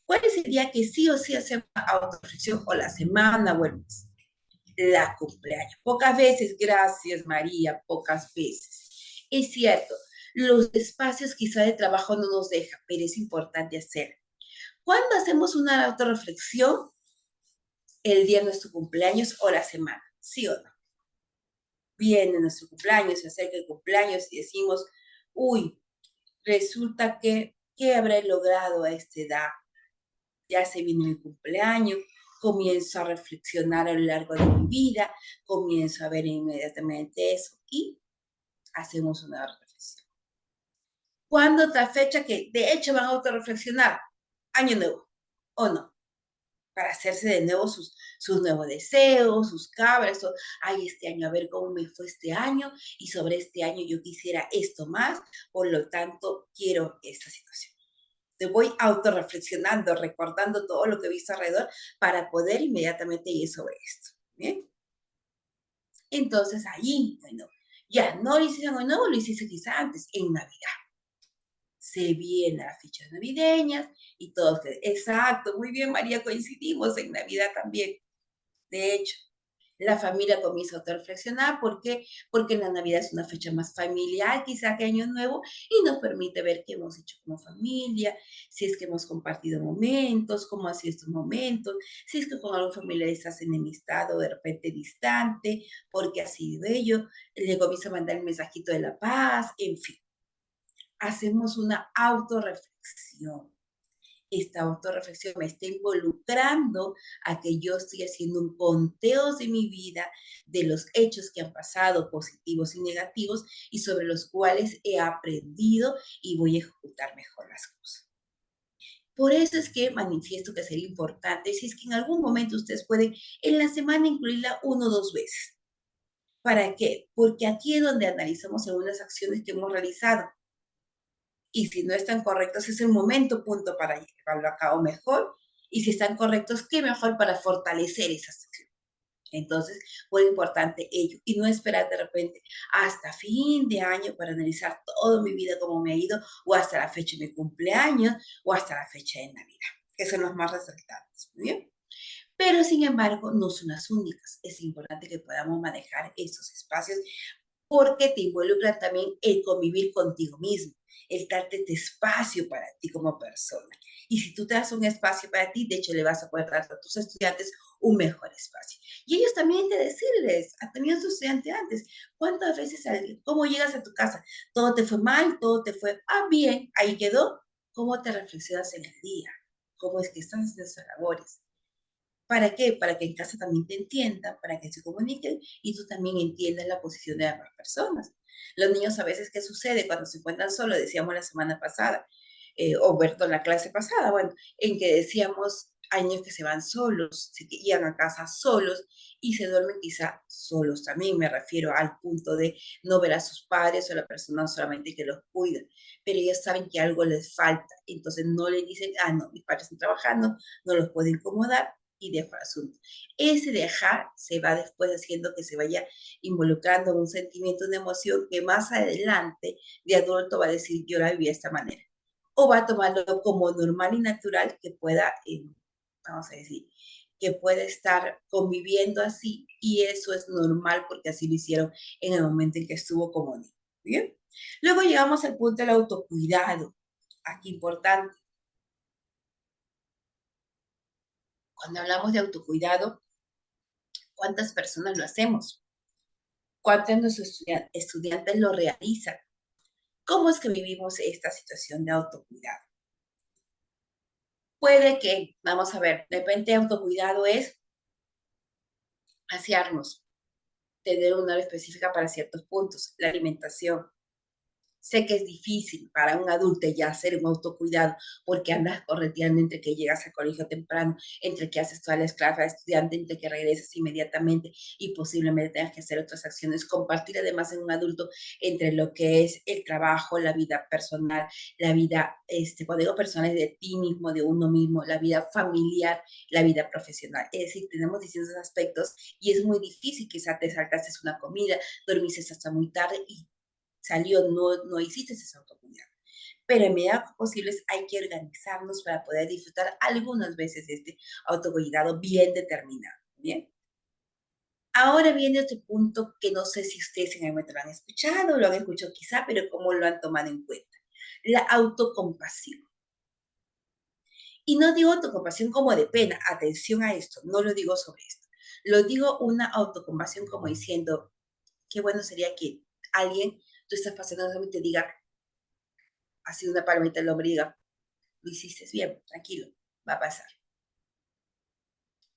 ¿Cuál es el día que sí o sí hacemos autorreflexión o la semana o el mes? La cumpleaños. Pocas veces, gracias María, pocas veces. Es cierto, los espacios quizá de trabajo no nos dejan, pero es importante hacer. ¿Cuándo hacemos una autorreflexión? El día de nuestro cumpleaños o la semana, ¿sí o no? Viene nuestro cumpleaños, se acerca el cumpleaños y decimos, uy, resulta que, ¿qué habré logrado a esta edad? Ya se viene mi cumpleaños, comienzo a reflexionar a lo largo de mi vida, comienzo a ver inmediatamente eso y hacemos una reflexión. ¿Cuándo otra fecha que de hecho van a autorreflexionar? Año nuevo, ¿o no? Para hacerse de nuevo sus nuevos deseos, sus cabras, o, ay, este año, a ver cómo me fue este año, y sobre este año yo quisiera esto más, por lo tanto, quiero esta situación. Te voy autorreflexionando, recordando todo lo que he visto alrededor para poder inmediatamente ir sobre esto. ¿Bien? Entonces, ahí, bueno, ya no lo hice en año nuevo, lo hice quizá antes, en Navidad. Se vienen las fichas navideñas y todos, exacto, muy bien María, coincidimos en Navidad también. De hecho, la familia comienza a autorreflexionar. ¿Por qué? Porque la Navidad es una fecha más familiar, quizá que Año Nuevo, y nos permite ver qué hemos hecho como familia, si es que hemos compartido momentos, cómo han sido estos momentos, si es que con algún familiar estás enemistado, de repente distante, porque ha sido ello, le comienza a mandar el mensajito de la paz, en fin. Hacemos una autorreflexión. Esta autorreflexión me está involucrando a que yo estoy haciendo un conteo de mi vida, de los hechos que han pasado, positivos y negativos, y sobre los cuales he aprendido y voy a ejecutar mejor las cosas. Por eso es que manifiesto que sería importante, si es que en algún momento ustedes pueden en la semana incluirla 1 o 2 veces. ¿Para qué? Porque aquí es donde analizamos algunas acciones que hemos realizado y si no están correctos, es el momento punto para llevarlo a cabo mejor. Y si están correctos, qué mejor para fortalecer esa sección. Entonces, muy importante ello. Y no esperar de repente hasta fin de año para analizar toda mi vida, cómo me ha ido, o hasta la fecha de mi cumpleaños, o hasta la fecha de Navidad, que son los más resaltantes. ¿Muy bien? Pero, sin embargo, no son las únicas. Es importante que podamos manejar estos espacios porque te involucra también el convivir contigo mismo, el darte este espacio para ti como persona. Y si tú te das un espacio para ti, de hecho le vas a poder dar a tus estudiantes un mejor espacio. Y ellos también te decirles, has tenido tu estudiante antes, ¿cuántas veces, cómo llegas a tu casa? ¿Todo te fue mal? ¿Todo te fue, bien, ahí quedó? ¿Cómo te reflexionas en el día? ¿Cómo es que estás haciendo esas labores? ¿Para qué? Para que en casa también te entiendan, para que se comuniquen y tú también entiendas la posición de las personas. Los niños a veces, ¿qué sucede cuando se encuentran solos? Decíamos la semana pasada, o Berto en la clase pasada, bueno, en que decíamos, hay niños que se van solos, se llegan a casa solos y se duermen quizá solos también. Me refiero al punto de no ver a sus padres o a la persona solamente que los cuida, pero ellos saben que algo les falta, entonces no le dicen, no, mis padres están trabajando, no los puedo incomodar, y dejo el asunto. Ese dejar se va después haciendo que se vaya involucrando en un sentimiento, una emoción que más adelante de adulto va a decir, yo la viví de esta manera. O va a tomarlo como normal y natural que pueda, vamos a decir, que puede estar conviviendo así y eso es normal porque así lo hicieron en el momento en que estuvo como niño. ¿Bien? Luego llegamos al punto del autocuidado. Aquí importante. Cuando hablamos de autocuidado, ¿cuántas personas lo hacemos? ¿Cuántos de nuestros estudiantes lo realizan? ¿Cómo es que vivimos esta situación de autocuidado? Puede que, vamos a ver, de repente autocuidado es asearnos, tener una hora específica para ciertos puntos, la alimentación, Sé que es difícil para un adulto ya hacer un autocuidado porque andas correteando entre que llegas al colegio temprano, entre que haces todas las clases de estudiante, entre que regresas inmediatamente y posiblemente tengas que hacer otras acciones. Compartir además en un adulto entre lo que es el trabajo, la vida personal, la vida, cuando digo personal, es de ti mismo, de uno mismo, la vida familiar, la vida profesional. Es decir, tenemos distintos aspectos y es muy difícil, quizá te saltaste una comida, dormiste hasta muy tarde y salió, no hiciste ese autocuidado. Pero en medida posibles hay que organizarnos para poder disfrutar algunas veces de este autocuidado bien determinado. ¿Bien? Ahora viene otro punto que no sé si ustedes en el momento lo han escuchado, lo han escuchado quizá, pero cómo lo han tomado en cuenta. La autocompasión. Y no digo autocompasión como de pena, atención a esto, no lo digo sobre esto. Lo digo una autocompasión como diciendo, qué bueno sería que alguien, tú estás pasando algo y te diga, así una palomita el hombre y diga, lo hiciste bien, tranquilo, va a pasar.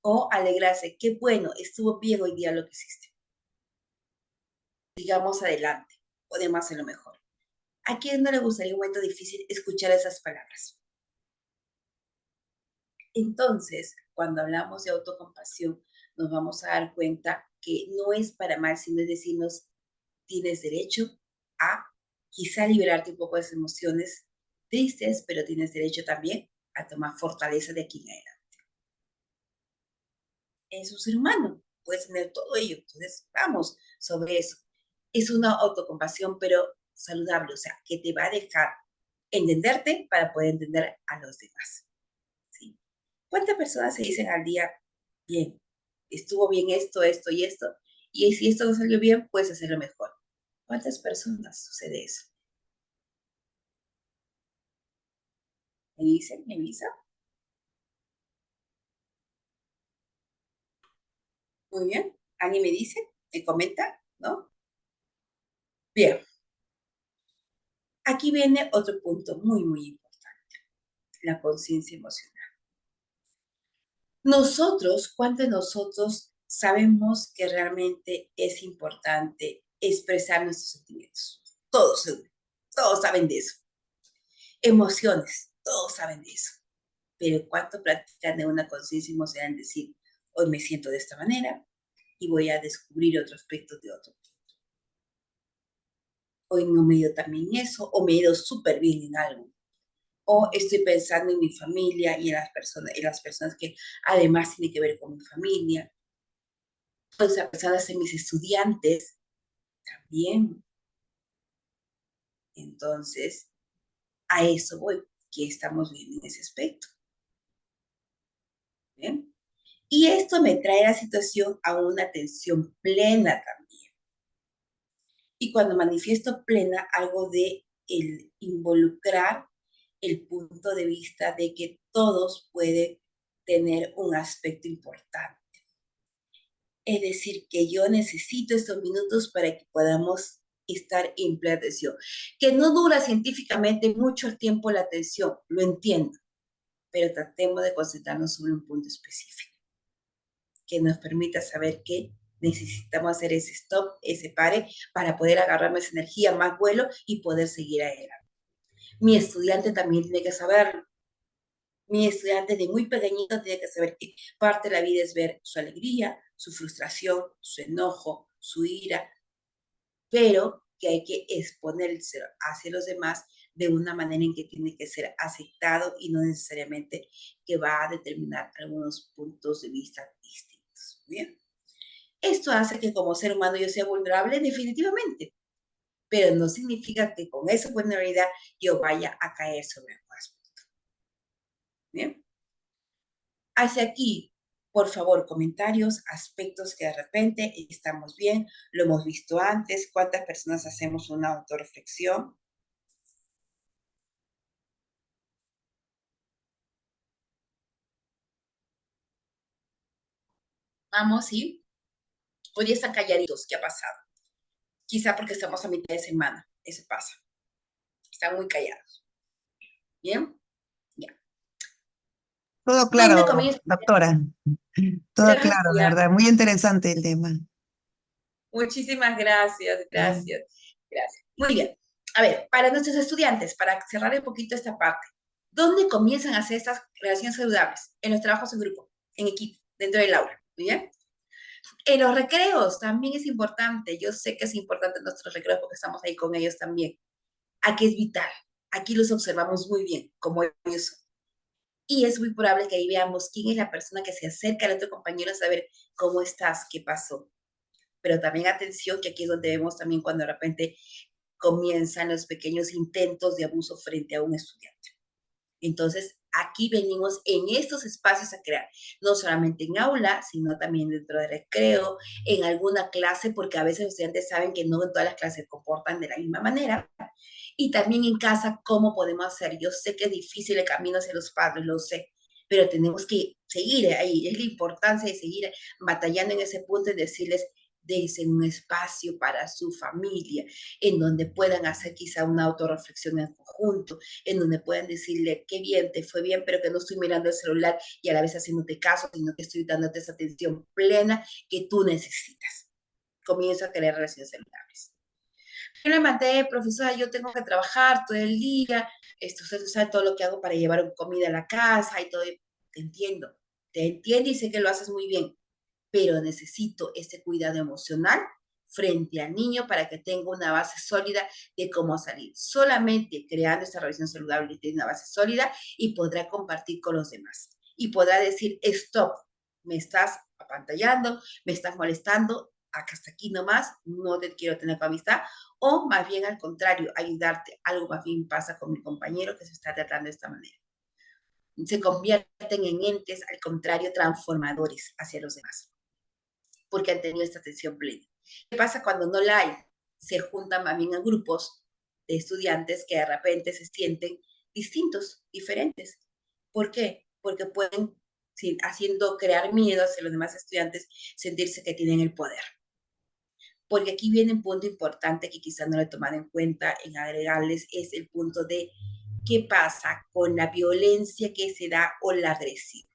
O alegrarse, qué bueno, estuvo bien hoy día lo que hiciste. Digamos adelante, podemos hacerlo mejor. ¿A quién no le gustaría un momento difícil escuchar esas palabras? Entonces, cuando hablamos de autocompasión, nos vamos a dar cuenta que no es para mal, sino es decirnos, tienes derecho a quizá liberarte un poco de esas emociones tristes, pero tienes derecho también a tomar fortaleza de aquí en adelante. Es un ser humano, puedes tener todo ello. Entonces, vamos sobre eso. Es una autocompasión, pero saludable, o sea, que te va a dejar entenderte para poder entender a los demás. ¿Sí? ¿Cuántas personas se dicen al día, bien, estuvo bien esto, esto y esto, y si esto no salió bien, puedes hacerlo mejor? ¿Cuántas personas sucede eso? ¿Me dicen? ¿Me avisa? Muy bien. ¿Alguien me dice? ¿Me comenta? ¿No? Bien. Aquí viene otro punto muy, muy importante, la conciencia emocional. Nosotros, ¿cuántos de nosotros sabemos que realmente es importante expresar nuestros sentimientos? Todos, todos saben de eso. Emociones, todos saben de eso. Pero ¿cuánto practican de una conciencia emocional en decir, hoy me siento de esta manera y voy a descubrir otro aspecto de otro? Hoy no me he ido tan bien eso, o me he ido súper bien en algo. O estoy pensando en mi familia y en las personas que además tienen que ver con mi familia. O sea, personas en mis estudiantes también. Entonces, a eso voy, que estamos bien en ese aspecto. ¿Bien? Y esto me trae la situación a una atención plena también. Y cuando manifiesto plena, algo de el involucrar el punto de vista de que todos pueden tener un aspecto importante. Es decir, que yo necesito estos minutos para que podamos estar en plena atención. Que no dura científicamente mucho tiempo la atención, lo entiendo, pero tratemos de concentrarnos sobre un punto específico que nos permita saber que necesitamos hacer ese stop, ese pare, para poder agarrar más energía, más vuelo y poder seguir adelante. Mi estudiante también tiene que saberlo. Mi estudiante de muy pequeñito tiene que saber que parte de la vida es ver su alegría, su frustración, su enojo, su ira, pero que hay que exponerse hacia los demás de una manera en que tiene que ser aceptado y no necesariamente que va a determinar algunos puntos de vista distintos. ¿Bien? Esto hace que como ser humano yo sea vulnerable definitivamente, pero no significa que con esa vulnerabilidad yo vaya a caer sobre algo. ¿Bien? Hacia aquí, por favor, comentarios, aspectos que de repente estamos bien, lo hemos visto antes, cuántas personas hacemos una autorreflexión. Vamos, ¿sí? Hoy están calladitos, ¿qué ha pasado? Quizá porque estamos a mitad de semana, eso pasa. Están muy callados. ¿Bien? Ya. Todo ¿Dónde claro, comienza? doctora. Todo claro, de Gracias. verdad. Muy interesante el tema. Muchísimas gracias, Sí. gracias, gracias. Muy bien. A ver, para nuestros estudiantes, para cerrar un poquito esta parte, ¿dónde comienzan a hacer estas relaciones saludables? En los trabajos en grupo, en equipo, dentro del aula, ¿muy bien? En los recreos también es importante. Yo sé que es importante en nuestros recreos porque estamos ahí con ellos también. Aquí es vital. Aquí los observamos muy bien, como ellos son. Y es muy probable que ahí veamos quién es la persona que se acerca al otro compañero a saber cómo estás, qué pasó. Pero también atención, que aquí es donde vemos también cuando de repente comienzan los pequeños intentos de abuso frente a un estudiante. Entonces, aquí venimos en estos espacios a crear, no solamente en aula, sino también dentro de recreo, en alguna clase, porque a veces los estudiantes saben que no en todas las clases se comportan de la misma manera. Y también en casa, ¿cómo podemos hacer? Yo sé que es difícil el camino hacia los padres, lo sé, pero tenemos que seguir ahí. Es la importancia de seguir batallando en ese punto y decirles, dense un espacio para su familia, en donde puedan hacer quizá una autorreflexión en conjunto, en donde puedan decirle, qué bien, te fue bien, pero que no estoy mirando el celular y a la vez haciéndote caso, sino que estoy dándote esa atención plena que tú necesitas. Comienzo a crear relaciones saludables. Yo le mandé, profesora, yo tengo que trabajar todo el día, usted sabe todo lo que hago para llevar comida a la casa y todo. Te entiendo y sé que lo haces muy bien, pero necesito ese cuidado emocional frente al niño para que tenga una base sólida de cómo salir. Solamente creando esta relación saludable tiene una base sólida y podrá compartir con los demás. Y podrá decir, stop, me estás apantallando, me estás molestando, hasta aquí nomás, no te quiero tener con amistad, o más bien al contrario, ayudarte. Algo más bien pasa con mi compañero que se está tratando de esta manera. Se convierten en entes, al contrario, transformadores hacia los demás porque han tenido esta atención plena. ¿Qué pasa cuando no la hay? Se juntan más bien a grupos de estudiantes que de repente se sienten distintos, diferentes. ¿Por qué? Porque pueden, haciendo crear miedo hacia los demás estudiantes, sentirse que tienen el poder. Porque aquí viene un punto importante que quizás no lo he tomado en cuenta en agregarles, es el punto de qué pasa con la violencia que se da o la agresión.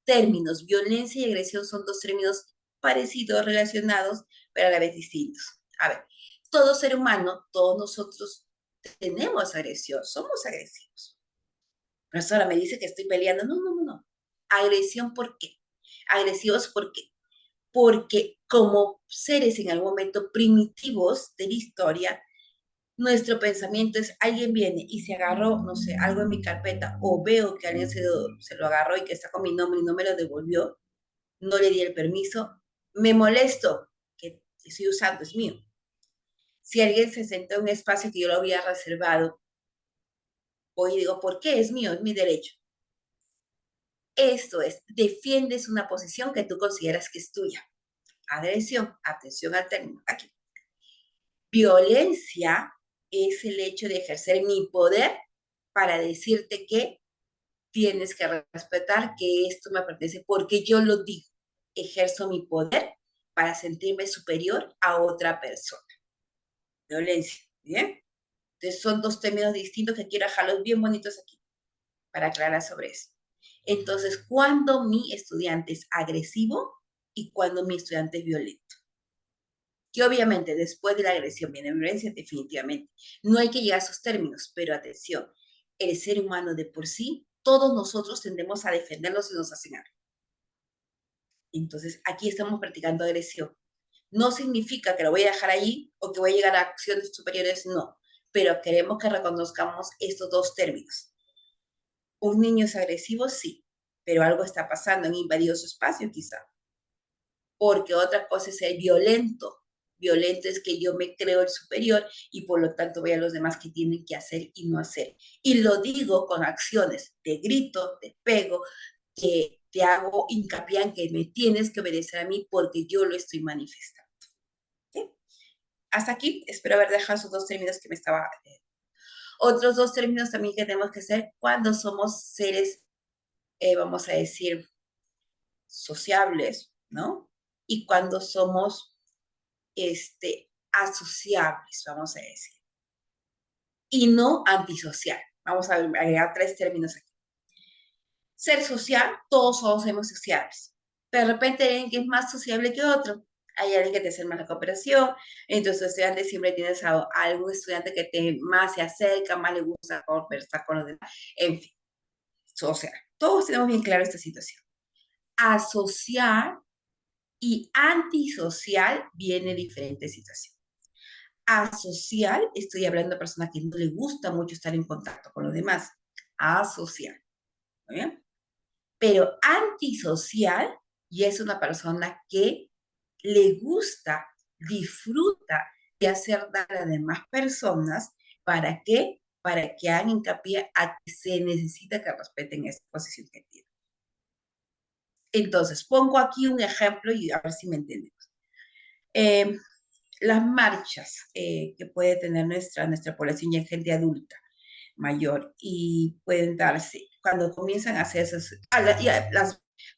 Términos, violencia y agresión son dos términos parecidos, relacionados, pero a la vez distintos. A ver, todo ser humano, todos nosotros tenemos agresión, somos agresivos. Profesora, me dice que estoy peleando. No, no, no, no. Agresión, ¿por qué? Agresivos, ¿por qué? Porque como seres en algún momento primitivos de la historia, nuestro pensamiento es, alguien viene y se agarró, no sé, algo en mi carpeta, o veo que alguien se lo agarró y que está con mi nombre y no me lo devolvió, no le di el permiso, me molesto, que estoy usando, es mío. Si alguien se sentó en un espacio que yo lo había reservado, voy y digo, ¿por qué? Es mío, es mi derecho. Esto es, defiendes una posición que tú consideras que es tuya. Agresión, atención al término, aquí. Violencia es el hecho de ejercer mi poder para decirte que tienes que respetar que esto me pertenece porque yo lo digo. Ejerzo mi poder para sentirme superior a otra persona. Violencia, ¿bien? Entonces son dos términos distintos que quiero dejarlos bien bonitos aquí para aclarar sobre eso. Entonces, ¿cuándo mi estudiante es agresivo y cuándo mi estudiante es violento? Que obviamente después de la agresión viene violencia, definitivamente. No hay que llegar a esos términos, pero atención, el ser humano de por sí, todos nosotros tendemos a defendernos y nos hacen algo. Entonces, aquí estamos practicando agresión. No significa que lo voy a dejar allí o que voy a llegar a acciones superiores, no. Pero queremos que reconozcamos estos dos términos. Un niño es agresivo, sí, pero algo está pasando, han invadido su espacio quizá. Porque otra cosa es ser violento. Violento es que yo me creo el superior y por lo tanto voy a los demás que tienen que hacer y no hacer. Y lo digo con acciones, te grito, te pego, que te hago hincapié en que me tienes que obedecer a mí porque yo lo estoy manifestando. ¿Sí? Hasta aquí, espero haber dejado esos dos términos que me estaba... Otros dos términos también que tenemos que hacer cuando somos seres, vamos a decir, sociables, ¿no? Y cuando somos asociables, vamos a decir. Y no antisocial. Vamos a agregar tres términos aquí. Ser social, todos somos sociables. Pero de repente hay alguien que es más sociable que otro. hay alguien que te hace más la cooperación, entonces estudiante siempre tienes a algún estudiante que más se acerca, más le gusta conversar con los demás, en fin, o sea, todos tenemos bien claro esta situación. Asociar y antisocial viene diferente situación. Asocial, estoy hablando de personas que no le gusta mucho estar en contacto con los demás. Asocial. ¿Muy bien? Pero antisocial ya es una persona que le gusta, disfruta de hacer daño a las demás personas. ¿Para qué? Para que hagan hincapié a que se necesita que respeten esa posición que tienen. Entonces, pongo aquí un ejemplo y a ver si me entendemos. Las marchas que puede tener nuestra población ya gente adulta, mayor, y pueden darse cuando comienzan a hacerse,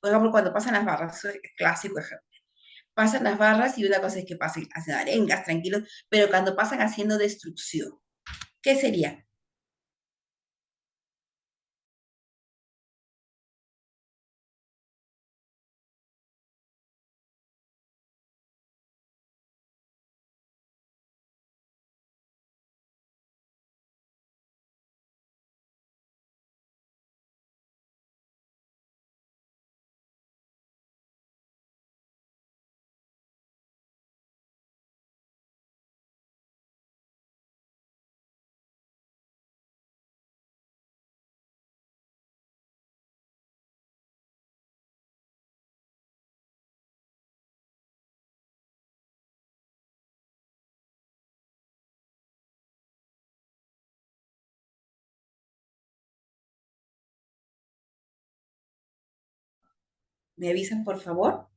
por ejemplo, cuando pasan las barras, eso es clásico ejemplo. Pasan las barras y una cosa es que pasen, hacen arengas, tranquilos, pero cuando pasan haciendo destrucción, ¿qué sería? ¿Me avisan, por favor?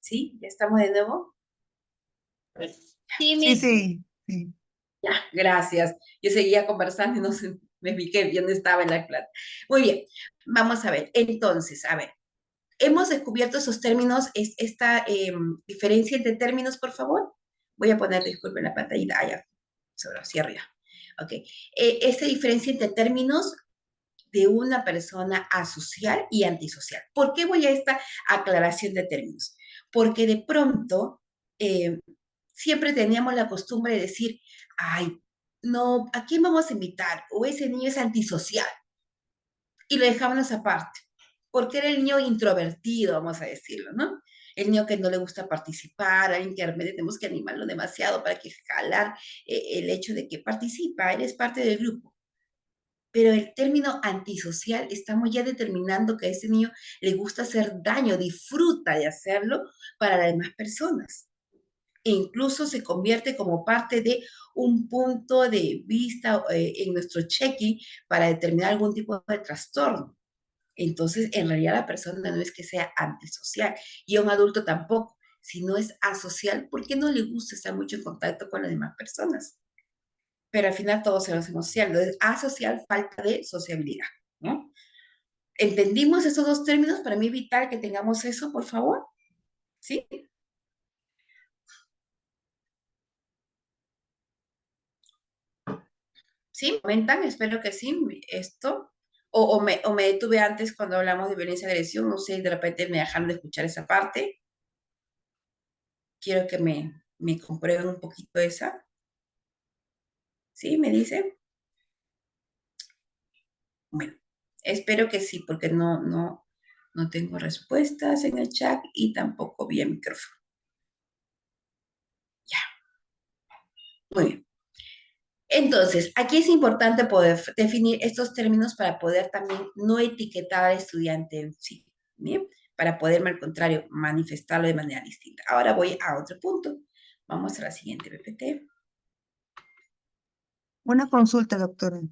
¿Sí? ¿Ya estamos de nuevo? Sí, Sí, Miss. sí. Ya, gracias. Yo seguía conversando y no sé, me vi que yo no estaba en la clase. Muy bien, vamos a ver. Entonces, a ver, hemos descubierto esos términos, esta diferencia entre términos, por favor. Voy a poner, disculpen la pantallita, allá, sobre hacia arriba. Ok. Esta diferencia entre términos de una persona asocial y antisocial. ¿Por qué voy a esta aclaración de términos? Porque de pronto eh, siempre teníamos la costumbre de decir, ay, no, ¿a quién vamos a invitar? O ese niño es antisocial. Y lo dejábamos aparte, porque era el niño introvertido, vamos a decirlo, ¿no? El niño que no le gusta participar, alguien que realmente tenemos que animarlo demasiado para que jalar el hecho de que participa, él es parte del grupo. Pero el término antisocial, estamos ya determinando que a ese niño le gusta hacer daño, disfruta de hacerlo para las demás personas. E incluso se convierte como parte de un punto de vista en nuestro check-in para determinar algún tipo de trastorno. Entonces, en realidad la persona no es que sea antisocial y a un adulto tampoco, sino es asocial porque no le gusta estar mucho en contacto con las demás personas. Pero al final todos somos social. Entonces, asocial, falta de sociabilidad, ¿no? ¿Entendimos esos dos términos? Para mí vital que tengamos eso, por favor. ¿Sí? ¿Sí? ¿Comentan? Espero que sí. Esto. O me detuve antes cuando hablamos de violencia y agresión. No sé, de repente me dejaron de escuchar esa parte. Quiero que me comprueben un poquito esa. ¿Sí? ¿Me dicen? Bueno, espero que sí, porque no tengo respuestas en el chat y tampoco vi el micrófono. Ya, muy bien. Entonces, aquí es importante poder definir estos términos para poder también no etiquetar al estudiante en sí, ¿bien? Para poder, al contrario, manifestarlo de manera distinta. Ahora voy a otro punto. Vamos a la siguiente PPT. Una consulta, doctora. Sí,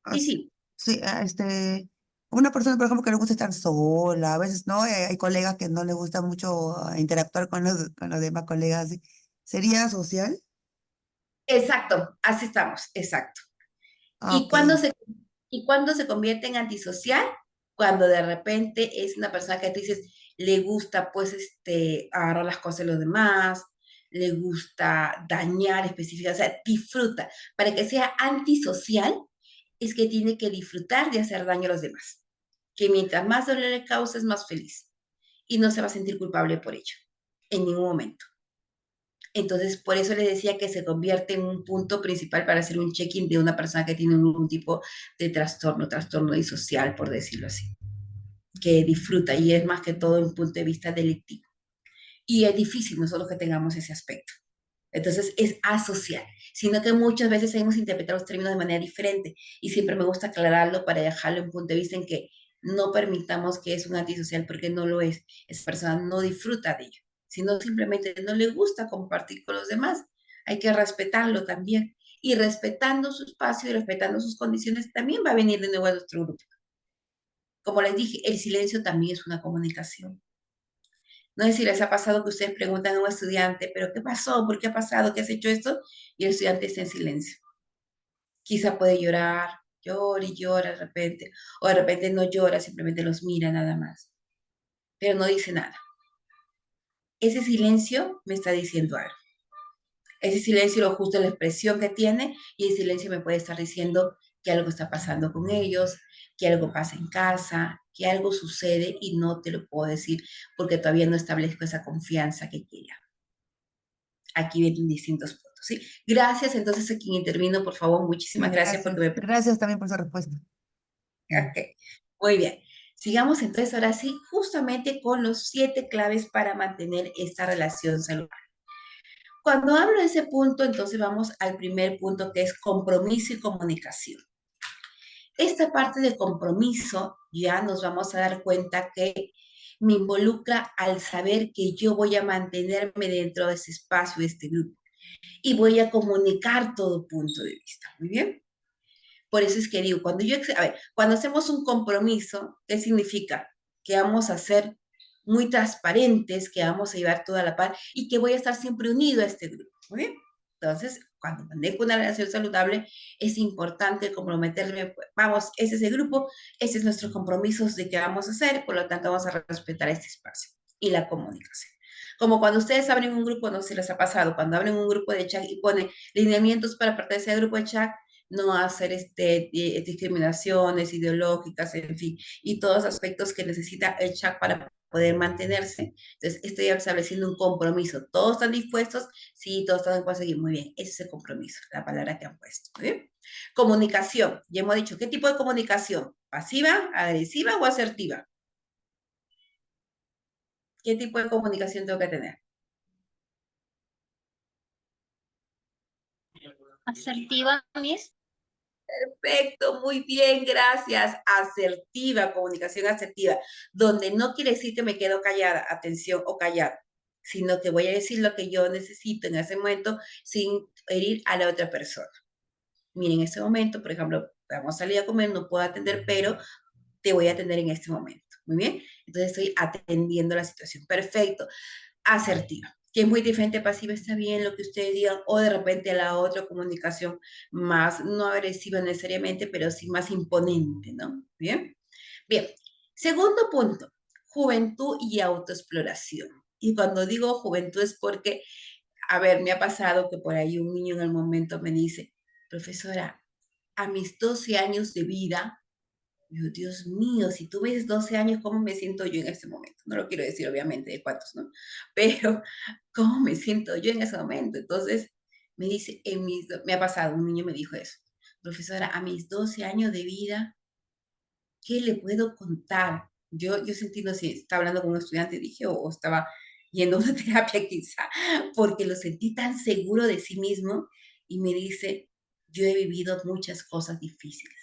As- sí, Sí, una persona, por ejemplo, que le gusta estar sola, a veces, ¿no? Hay colegas que no les gusta mucho interactuar con los demás colegas. ¿Sí? ¿Sería social? exacto, así estamos, exacto. Ah, ¿Y ok. cuándo se convierte en antisocial? Cuando de repente es una persona que te dices, le gusta pues agarrar las cosas de los demás, le gusta dañar específicamente, o sea, disfruta. Para que sea antisocial es que tiene que disfrutar de hacer daño a los demás. Que mientras más dolor le causa es más feliz. y no se va a sentir culpable por ello, en ningún momento. Entonces, por eso les decía que se convierte en un punto principal para hacer un check-in de una persona que tiene algún tipo de trastorno disocial, por decirlo así, que disfruta y es más que todo un punto de vista delictivo. Y es difícil nosotros que tengamos ese aspecto. Entonces es asocial, sino que muchas veces hemos interpretado los términos de manera diferente y siempre me gusta aclararlo para dejarlo en punto de vista en que no permitamos que es un antisocial porque no lo es. Esa persona no disfruta de ello, sino simplemente no le gusta compartir con los demás. Hay que respetarlo también. Y respetando su espacio y respetando sus condiciones, también va a venir de nuevo a nuestro grupo. Como les dije, el silencio también es una comunicación. No sé si les ha pasado que ustedes preguntan a un estudiante, ¿pero qué pasó? ¿Por qué ha pasado? ¿Qué has hecho esto? Y el estudiante está en silencio. Quizá puede llorar, llora y llora de repente, o de repente no llora, simplemente los mira nada más, pero no dice nada. Ese silencio me está diciendo algo. Ese silencio lo justo es la expresión que tiene y el silencio me puede estar diciendo que algo está pasando con ellos, que algo pasa en casa, que algo sucede y no te lo puedo decir porque todavía no establezco esa confianza que quería. Aquí vienen distintos puntos, ¿sí? Gracias, entonces a quien intervino, por favor, muchísimas gracias porque Gracias. me... Gracias también por esa respuesta. Ok, muy bien. Sigamos entonces ahora sí, justamente con los 7 claves para mantener esta relación saludable. Cuando hablo de ese punto, entonces vamos al primer punto que es compromiso y comunicación. Esta parte de compromiso ya nos vamos a dar cuenta que me involucra al saber que yo voy a mantenerme dentro de ese espacio, de este grupo, y voy a comunicar todo punto de vista. Muy bien. Por eso es que digo, cuando hacemos un compromiso, ¿qué significa? Que vamos a ser muy transparentes, que vamos a llevar toda la paz y que voy a estar siempre unido a este grupo. Muy bien. Entonces, cuando manejo una relación saludable, es importante comprometerme, pues, vamos, ese es el grupo, ese es nuestro compromiso de qué vamos a hacer, por lo tanto vamos a respetar este espacio y la comunicación. Como cuando ustedes abren un grupo, no sé si les ha pasado, cuando abren un grupo de chat y ponen lineamientos para pertenecer al grupo de chat, no hacer discriminaciones ideológicas, en fin, y todos los aspectos que necesita el chat para poder mantenerse. Entonces, estoy estableciendo un compromiso. ¿Todos están dispuestos? Sí, todos están dispuestos a seguir. Muy bien, ese es el compromiso, la palabra que han puesto. Muy bien. Comunicación. Ya hemos dicho, ¿qué tipo de comunicación? ¿Pasiva, agresiva o asertiva? ¿Qué tipo de comunicación tengo que tener? Asertiva, Miss. Perfecto, muy bien, gracias. Asertiva, comunicación asertiva, donde no quiere decir que me quedo callada, atención, o callada, sino que voy a decir lo que yo necesito en ese momento sin herir a la otra persona. Miren, en este momento, por ejemplo, vamos a salir a comer, no puedo atender, pero te voy a atender en este momento. Muy bien, entonces estoy atendiendo la situación. Perfecto, asertiva, que es muy diferente, pasiva está bien lo que ustedes digan, o de repente la otra comunicación más, no agresiva necesariamente, pero sí más imponente, ¿no? Bien, bien. Segundo punto, juventud y autoexploración. Y cuando digo juventud es porque, a ver, me ha pasado que por ahí un niño en el momento me dice, profesora, a mis 12 años de vida, yo, Dios mío, si tú ves 12 años, ¿cómo me siento yo en este momento? No lo quiero decir, obviamente, de cuántos, ¿no? Pero, ¿cómo me siento yo en ese momento? Entonces, me dice, me ha pasado, un niño me dijo eso, profesora, a mis 12 años de vida, ¿qué le puedo contar? Yo sentí, no sé, estaba hablando con un estudiante, dije, o estaba yendo a una terapia quizá, porque lo sentí tan seguro de sí mismo y me dice, yo he vivido muchas cosas difíciles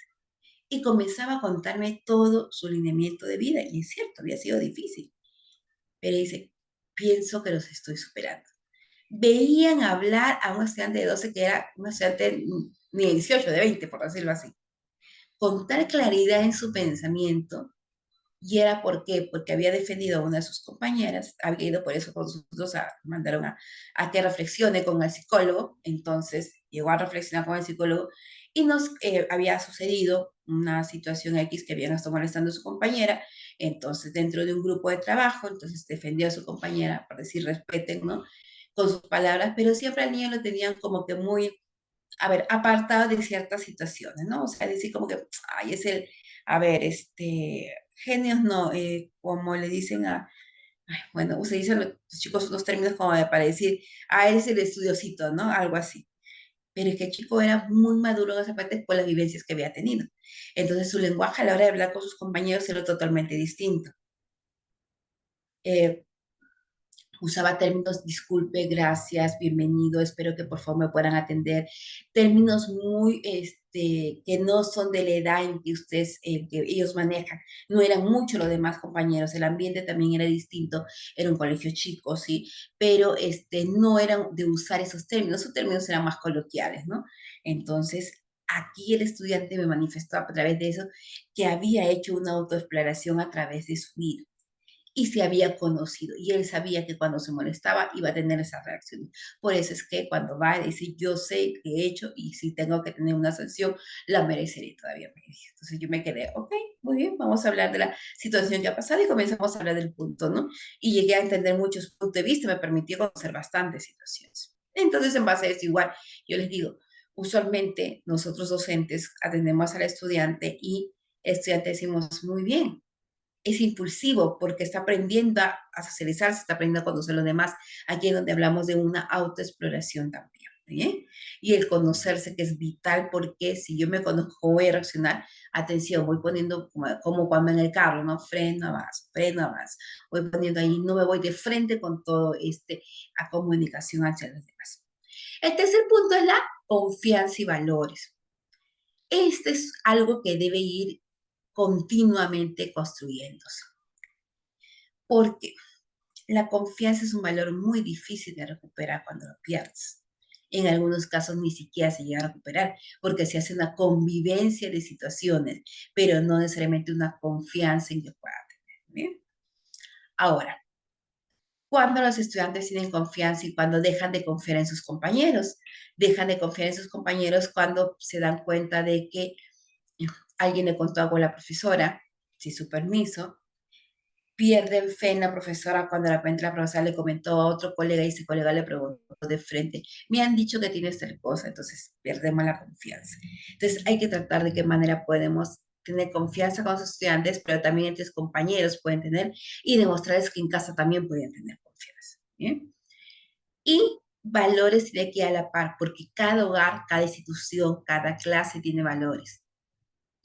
y comenzaba a contarme todo su lineamiento de vida. Y es cierto, había sido difícil. Pero dice, pienso que los estoy superando. Veían hablar a un estudiante de 12 que era un estudiante ni de 18, de 20, por decirlo así, con tal claridad en su pensamiento. ¿Y era por qué? Porque había defendido a una de sus compañeras, había ido por eso con sus dos, mandaron a que reflexione con el psicólogo, entonces llegó a reflexionar con el psicólogo y nos había sucedido una situación X que habían estado molestando a su compañera, entonces dentro de un grupo de trabajo, entonces defendió a su compañera, para decir respeten, ¿no? Con sus palabras, pero siempre al niño lo tenían como que muy, a ver, apartado de ciertas situaciones, ¿no? O sea, decir como que, ay, es el, a ver, genios no, como le dicen bueno, se dicen los chicos unos términos como para decir, ah, eres el estudiosito, ¿no? Algo así. Pero es que el chico era muy maduro en esa parte por las vivencias que había tenido. Entonces su lenguaje a la hora de hablar con sus compañeros era totalmente distinto. Eh, Usaba términos, disculpe, gracias, bienvenido, espero que por favor me puedan atender. Términos muy, que no son de la edad en que ustedes, que ellos manejan. No eran muchos los demás compañeros, el ambiente también era distinto, era un colegio chico, sí, pero no eran de usar esos términos eran más coloquiales, ¿no? Entonces, aquí el estudiante me manifestó a través de eso que había hecho una autoexploración a través de su vida y se había conocido. Y él sabía que cuando se molestaba iba a tener esa reacción. Por eso es que cuando va y dice, yo sé que he hecho y si tengo que tener una sanción, la mereceré todavía. Entonces yo me quedé, ok, muy bien, vamos a hablar de la situación que ha pasado y comenzamos a hablar del punto, ¿no? Y llegué a entender muchos puntos de vista, me permitió conocer bastantes situaciones. Entonces, en base a eso, igual, yo les digo, usualmente nosotros docentes atendemos al estudiante y el estudiante decimos, muy bien, es impulsivo porque está aprendiendo a socializarse, está aprendiendo a conocer a los demás. Aquí es donde hablamos de una autoexploración también. ¿Bien? Y el conocerse que es vital porque si yo me conozco voy a reaccionar, atención, voy poniendo como cuando en el carro, ¿no? Freno, avanzo, voy poniendo ahí, no me voy de frente con todo a comunicación hacia los demás. El tercer punto es la confianza y valores. Este es algo que debe ir continuamente construyéndose. Porque la confianza es un valor muy difícil de recuperar cuando lo pierdes. En algunos casos ni siquiera se llega a recuperar porque se hace una convivencia de situaciones, pero no necesariamente una confianza en que pueda tener. ¿Bien? Ahora, cuando los estudiantes tienen confianza y cuando dejan de confiar en sus compañeros, dejan de confiar en sus compañeros cuando se dan cuenta de que alguien le contó algo a la profesora, sin su permiso, pierden fe en la profesora cuando de repente la profesora le comentó a otro colega y ese colega le preguntó de frente, me han dicho que tienes tal cosa, entonces perdemos la confianza. Entonces hay que tratar de qué manera podemos tener confianza con los estudiantes, pero también entre compañeros pueden tener y demostrarles que en casa también pueden tener confianza. ¿Bien? Y valores de aquí a la par, porque cada hogar, cada institución, cada clase tiene valores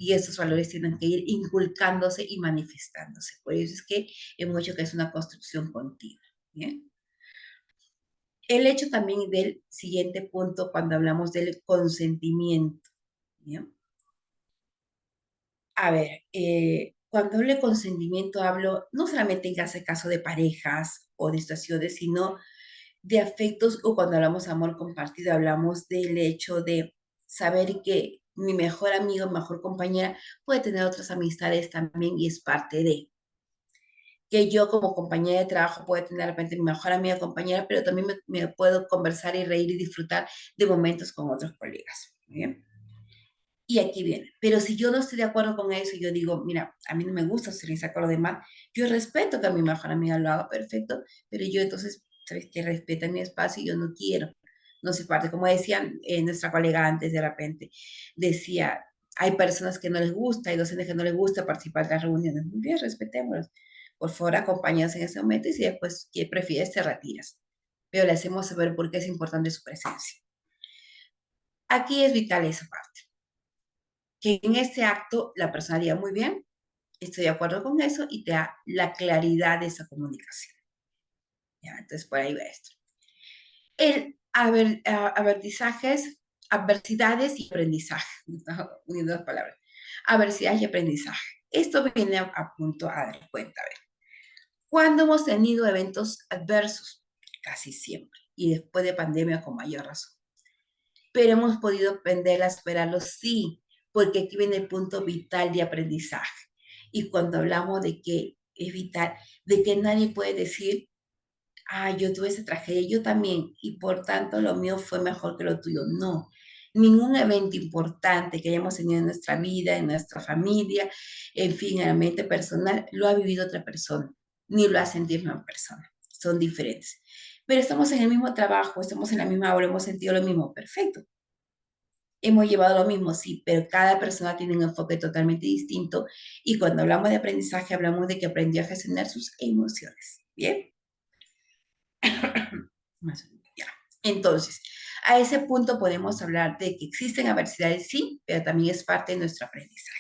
y esos valores tienen que ir inculcándose y manifestándose. Por eso es que hemos dicho que es una construcción continua. ¿Bien? El hecho también del siguiente punto cuando hablamos del consentimiento. ¿Bien? A ver, cuando hablo de consentimiento hablo no solamente en ese caso de parejas o de situaciones, sino de afectos o cuando hablamos de amor compartido, hablamos del hecho de saber que mi mejor amigo, mejor compañera puede tener otras amistades también y es parte de que yo como compañera de trabajo puedo tener de repente mi mejor amiga compañera, pero también me puedo conversar y reír y disfrutar de momentos con otros colegas. ¿Bien? Y aquí viene. Pero si yo no estoy de acuerdo con eso, yo digo, mira, a mí no me gusta socializar con los demás, yo respeto que a mi mejor amiga lo haga perfecto, pero yo entonces, ¿sabes qué? Respeta mi espacio y yo no quiero. No sé, parte, como decían nuestra colega antes de repente, decía, hay personas que no les gusta, hay docentes que no les gusta participar de las reuniones. Muy bien, respetémoslos. Por favor, acompáñanos en ese momento y si después que prefieres, te retiras. Pero le hacemos saber por qué es importante su presencia. Aquí es vital esa parte que en ese acto la persona diga, muy bien, estoy de acuerdo con eso y te da la claridad de esa comunicación. ¿Ya? Entonces, por ahí va esto. El adversidades y aprendizaje. Uniendo las palabras. Adversidades y aprendizaje. Esto viene a punto a dar cuenta. A ver. ¿Cuándo hemos tenido eventos adversos? Casi siempre. Y después de pandemia con mayor razón. Pero hemos podido aprender a superarlos, sí, porque aquí viene el punto vital de aprendizaje. Y cuando hablamos de que es vital, de que nadie puede decir, ah, yo tuve esa tragedia, yo también, y por tanto lo mío fue mejor que lo tuyo. No, ningún evento importante que hayamos tenido en nuestra vida, en nuestra familia, en fin, en el ambiente personal, lo ha vivido otra persona, ni lo ha sentido una persona. Son diferentes. Pero estamos en el mismo trabajo, estamos en la misma hora, hemos sentido lo mismo, perfecto. Hemos llevado lo mismo, sí, pero cada persona tiene un enfoque totalmente distinto y cuando hablamos de aprendizaje hablamos de que aprendió a gestionar sus emociones. ¿Bien? Ya. Entonces, a ese punto podemos hablar de que existen adversidades, sí, pero también es parte de nuestro aprendizaje.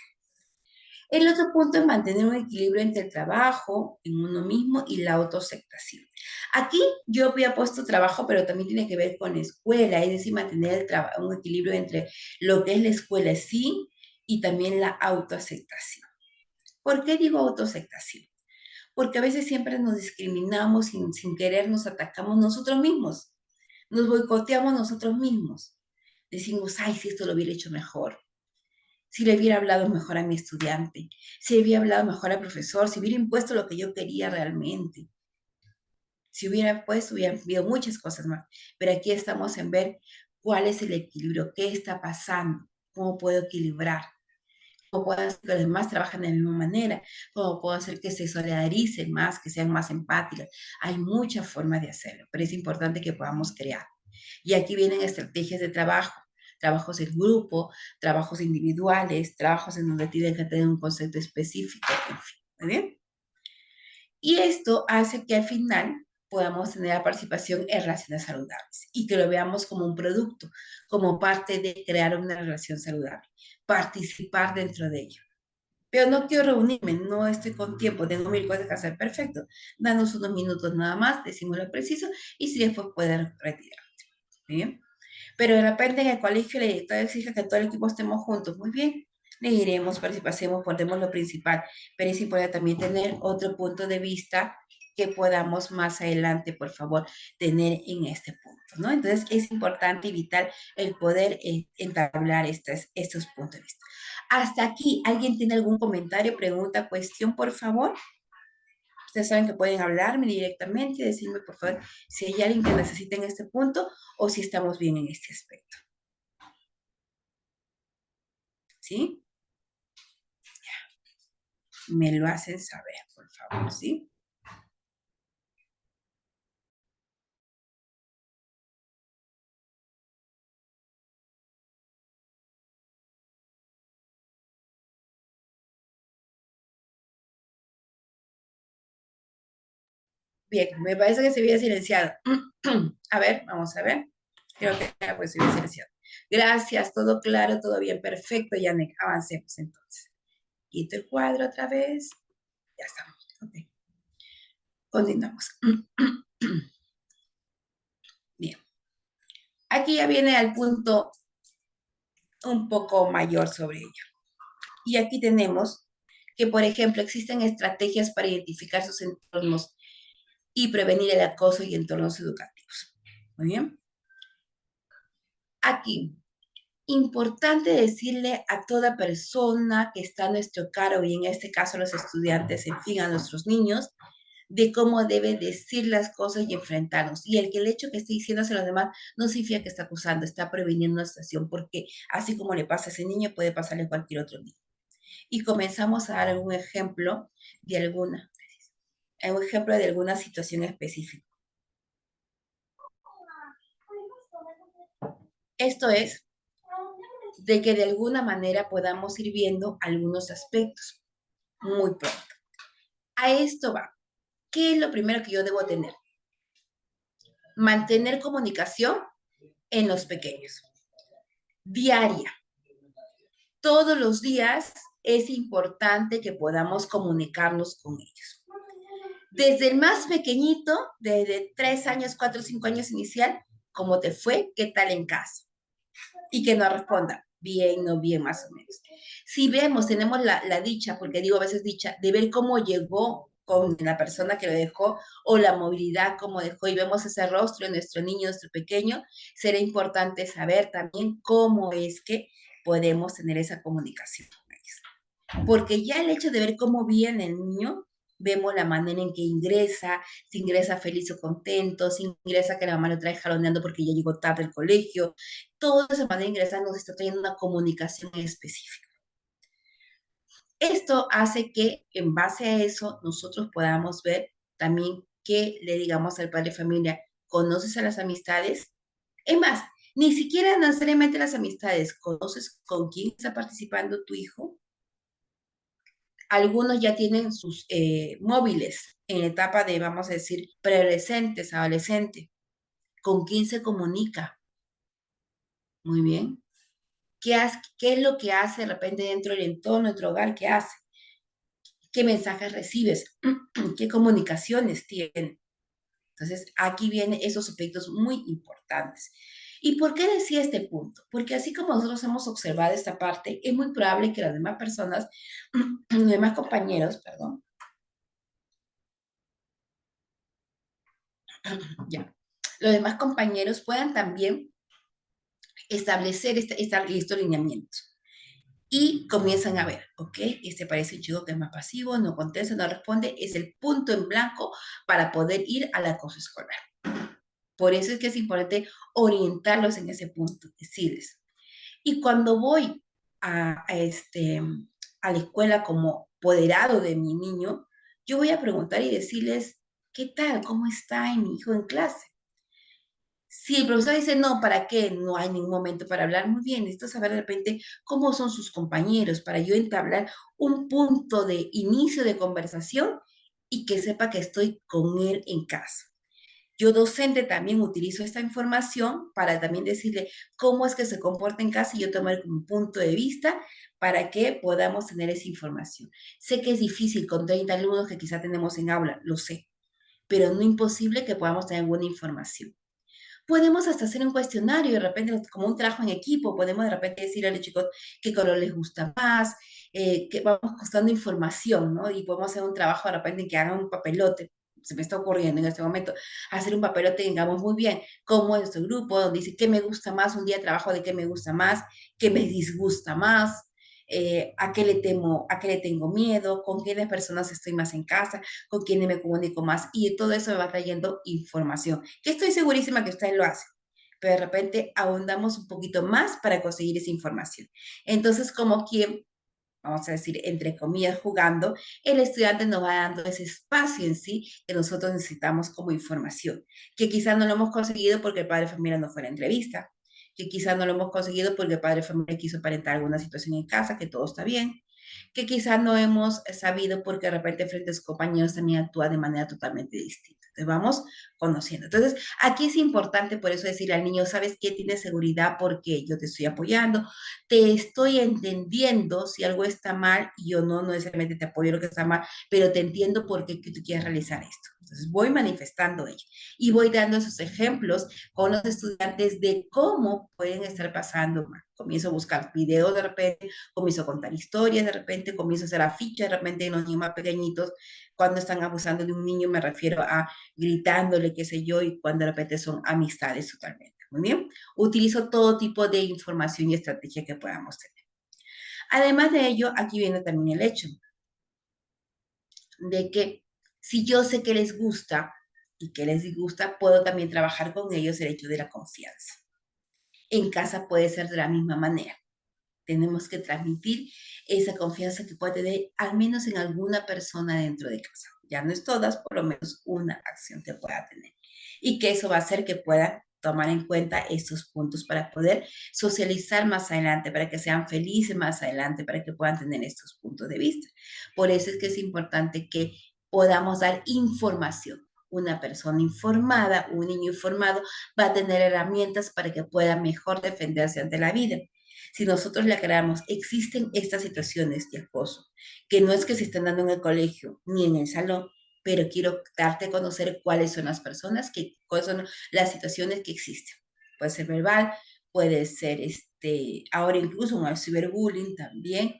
El otro punto es mantener un equilibrio entre el trabajo en uno mismo y la autoaceptación. Aquí yo había puesto trabajo, pero también tiene que ver con la escuela, es decir, mantener un equilibrio entre lo que es la escuela sí y también la autoaceptación. ¿Por qué digo autoaceptación? Porque a veces siempre nos discriminamos sin querer, nos atacamos nosotros mismos, nos boicoteamos nosotros mismos. Decimos, ay, si esto lo hubiera hecho mejor, si le hubiera hablado mejor a mi estudiante, si le hubiera hablado mejor al profesor, si hubiera impuesto lo que yo quería realmente, si hubiera puesto, hubieran habido muchas cosas más. Pero aquí estamos en ver cuál es el equilibrio, qué está pasando, cómo puedo equilibrar, cómo puedo hacer que los demás trabajen de la misma manera, cómo puedo hacer que se solidaricen más, que sean más empáticas. Hay muchas formas de hacerlo, pero es importante que podamos crear. Y aquí vienen estrategias de trabajo, trabajos en grupo, trabajos individuales, trabajos en donde tienen que tener un concepto específico, en fin, ¿muy bien? Y esto hace que al final podamos tener la participación en relaciones saludables y que lo veamos como un producto, como parte de crear una relación saludable, participar dentro de ello. Pero no quiero reunirme, no estoy con tiempo, tengo mil cosas que hacer. Perfecto, danos unos minutos nada más, decimos lo preciso y si después pueden retirar. ¿Bien? Pero de repente en el colegio la directora exige que todo el equipo estemos juntos. Muy bien, le diremos, participemos, ponemos lo principal, pero es importante también tener otro punto de vista que podamos más adelante, por favor, tener en este punto, ¿no? Entonces es importante y vital el poder entablar estos puntos de vista. Hasta aquí, ¿alguien tiene algún comentario, pregunta, cuestión, por favor? Ustedes saben que pueden hablarme directamente y decirme, por favor, si hay alguien que necesite en este punto o si estamos bien en este aspecto. ¿Sí? Me lo hacen saber, por favor, ¿sí? Bien, me parece que se había silenciado. A ver, vamos a ver. Creo que pues, se había silenciado. Gracias, todo claro, todo bien, perfecto, Yanek. Avancemos entonces. Quito el cuadro otra vez. Ya estamos. Ok. Continuamos. Bien. Aquí ya viene al punto un poco mayor sobre ello. Y aquí tenemos que, por ejemplo, existen estrategias para identificar sus entornos y prevenir el acoso y entornos educativos. Muy bien. Aquí, importante decirle a toda persona que está a nuestro cargo, y en este caso a los estudiantes, en fin, a nuestros niños, de cómo debe decir las cosas y enfrentarnos. Y el hecho que esté diciéndose a los demás no significa que está acusando, está previniendo una situación, porque así como le pasa a ese niño, puede pasarle a cualquier otro niño. Y comenzamos a dar algún ejemplo de alguna situación específica. Esto es de que de alguna manera podamos ir viendo algunos aspectos muy pronto. A esto va. ¿Qué es lo primero que yo debo tener? Mantener comunicación en los pequeños. Diaria. Todos los días es importante que podamos comunicarnos con ellos. Desde el más pequeñito, desde 3 años, 4, 5 años inicial, ¿cómo te fue? ¿Qué tal en casa? Y que nos responda, bien, no bien, más o menos. Si vemos, tenemos la dicha, porque digo a veces dicha, de ver cómo llegó con la persona que lo dejó o la movilidad, cómo dejó, y vemos ese rostro de nuestro niño, nuestro pequeño, será importante saber también cómo es que podemos tener esa comunicación con ellos. Porque ya el hecho de ver cómo viene el niño, vemos la manera en que ingresa, si ingresa feliz o contento, si ingresa que la mamá lo trae jaloneando porque ya llegó tarde al colegio. Toda esa manera de ingresar nos está trayendo una comunicación específica. Esto hace que en base a eso nosotros podamos ver también que le digamos al padre de familia, ¿conoces a las amistades? Es más, ni siquiera necesariamente las amistades, ¿conoces con quién está participando tu hijo? Algunos ya tienen sus móviles en la etapa de, vamos a decir, preadolescentes, adolescentes. ¿Con quién se comunica? Muy bien. ¿Qué es lo que hace de repente dentro del entorno, de tu hogar? ¿Qué hace? ¿Qué mensajes recibes? ¿Qué comunicaciones tiene? Entonces, aquí vienen esos aspectos muy importantes. ¿Y por qué decía este punto? Porque así como nosotros hemos observado esta parte, es muy probable que las demás personas, los demás compañeros, perdón, ya, los demás compañeros puedan también establecer estos lineamientos. Y comienzan a ver, ok, este parece un chico que es más pasivo, no contesta, no responde, es el punto en blanco para poder ir al acoso escolar. Por eso es que es importante orientarlos en ese punto, decirles. Y cuando voy a la escuela como apoderado de mi niño, yo voy a preguntar y decirles, ¿qué tal? ¿Cómo está mi hijo en clase? Si el profesor dice, no, ¿para qué? No hay ningún momento para hablar. Muy bien, necesito saber de repente cómo son sus compañeros para yo entablar un punto de inicio de conversación y que sepa que estoy con él en casa. Yo docente también utilizo esta información para también decirle cómo es que se comporta en casa y yo tomar un punto de vista para que podamos tener esa información. Sé que es difícil con 30 alumnos que quizá tenemos en aula, lo sé, pero no imposible que podamos tener buena información. Podemos hasta hacer un cuestionario, de repente, como un trabajo en equipo, podemos de repente decir a los chicos qué color les gusta más, que vamos buscando información, ¿no? Y podemos hacer un trabajo de repente en que hagan un papelote, se me está ocurriendo en este momento, hacer un papelote, digamos, muy bien, cómo es nuestro grupo, donde dice qué me gusta más, un día trabajo de qué me gusta más, qué me disgusta más, a qué le temo, a qué le tengo miedo, con quiénes personas estoy más en casa, con quiénes me comunico más, y todo eso me va trayendo información, que estoy segurísima que ustedes lo hacen, pero de repente ahondamos un poquito más para conseguir esa información. Entonces, como quien, vamos a decir, entre comillas, jugando, el estudiante nos va dando ese espacio en sí que nosotros necesitamos como información, que quizás no lo hemos conseguido porque el padre de familia no fue a la entrevista, que quizás no lo hemos conseguido porque el padre de familia quiso aparentar alguna situación en casa, que todo está bien, que quizás no hemos sabido porque de repente frente a sus compañeros también actúa de manera totalmente distinta. Entonces vamos conociendo. Entonces aquí es importante por eso decirle al niño, ¿sabes qué? Tienes seguridad porque yo te estoy apoyando, te estoy entendiendo si algo está mal y yo no necesariamente te apoyo lo que está mal, pero te entiendo por qué tú quieres realizar esto. Entonces voy manifestando ello y voy dando esos ejemplos con los estudiantes de cómo pueden estar pasando mal. Comienzo a buscar videos de repente, comienzo a contar historias de repente, comienzo a hacer afiches de repente en los niños más pequeñitos, cuando están abusando de un niño me refiero a gritándole, qué sé yo, y cuando de repente son amistades totalmente. Muy bien, utilizo todo tipo de información y estrategia que podamos tener. Además de ello, aquí viene también el hecho de que si yo sé que les gusta y que les disgusta, puedo también trabajar con ellos el hecho de la confianza. En casa puede ser de la misma manera. Tenemos que transmitir esa confianza que puede tener al menos en alguna persona dentro de casa. Ya no es todas, por lo menos una acción que pueda tener. Y que eso va a hacer que puedan tomar en cuenta estos puntos para poder socializar más adelante, para que sean felices más adelante, para que puedan tener estos puntos de vista. Por eso es que es importante que podamos dar información. Una persona informada, un niño informado, va a tener herramientas para que pueda mejor defenderse ante la vida. Si nosotros le aclaramos, existen estas situaciones de acoso, que no es que se estén dando en el colegio ni en el salón, pero quiero darte a conocer cuáles son las personas, cuáles son las situaciones que existen. Puede ser verbal, puede ser ahora incluso un ciberbullying también.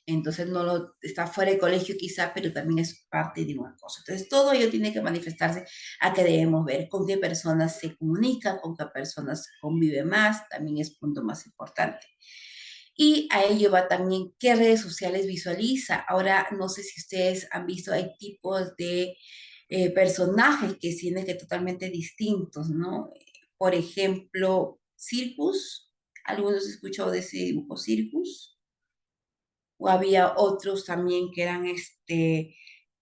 Entonces no lo está fuera del colegio quizá, pero también es parte de un acoso. Entonces todo ello tiene que manifestarse a que debemos ver con qué personas se comunica, con qué personas convive más, también es punto más importante. Y a ello va también qué redes sociales visualiza. Ahora, no sé si ustedes han visto, hay tipos de personajes que tienen que totalmente distintos, ¿no? Por ejemplo, Circus, algunos he escuchado de ese dibujo Circus, o había otros también que eran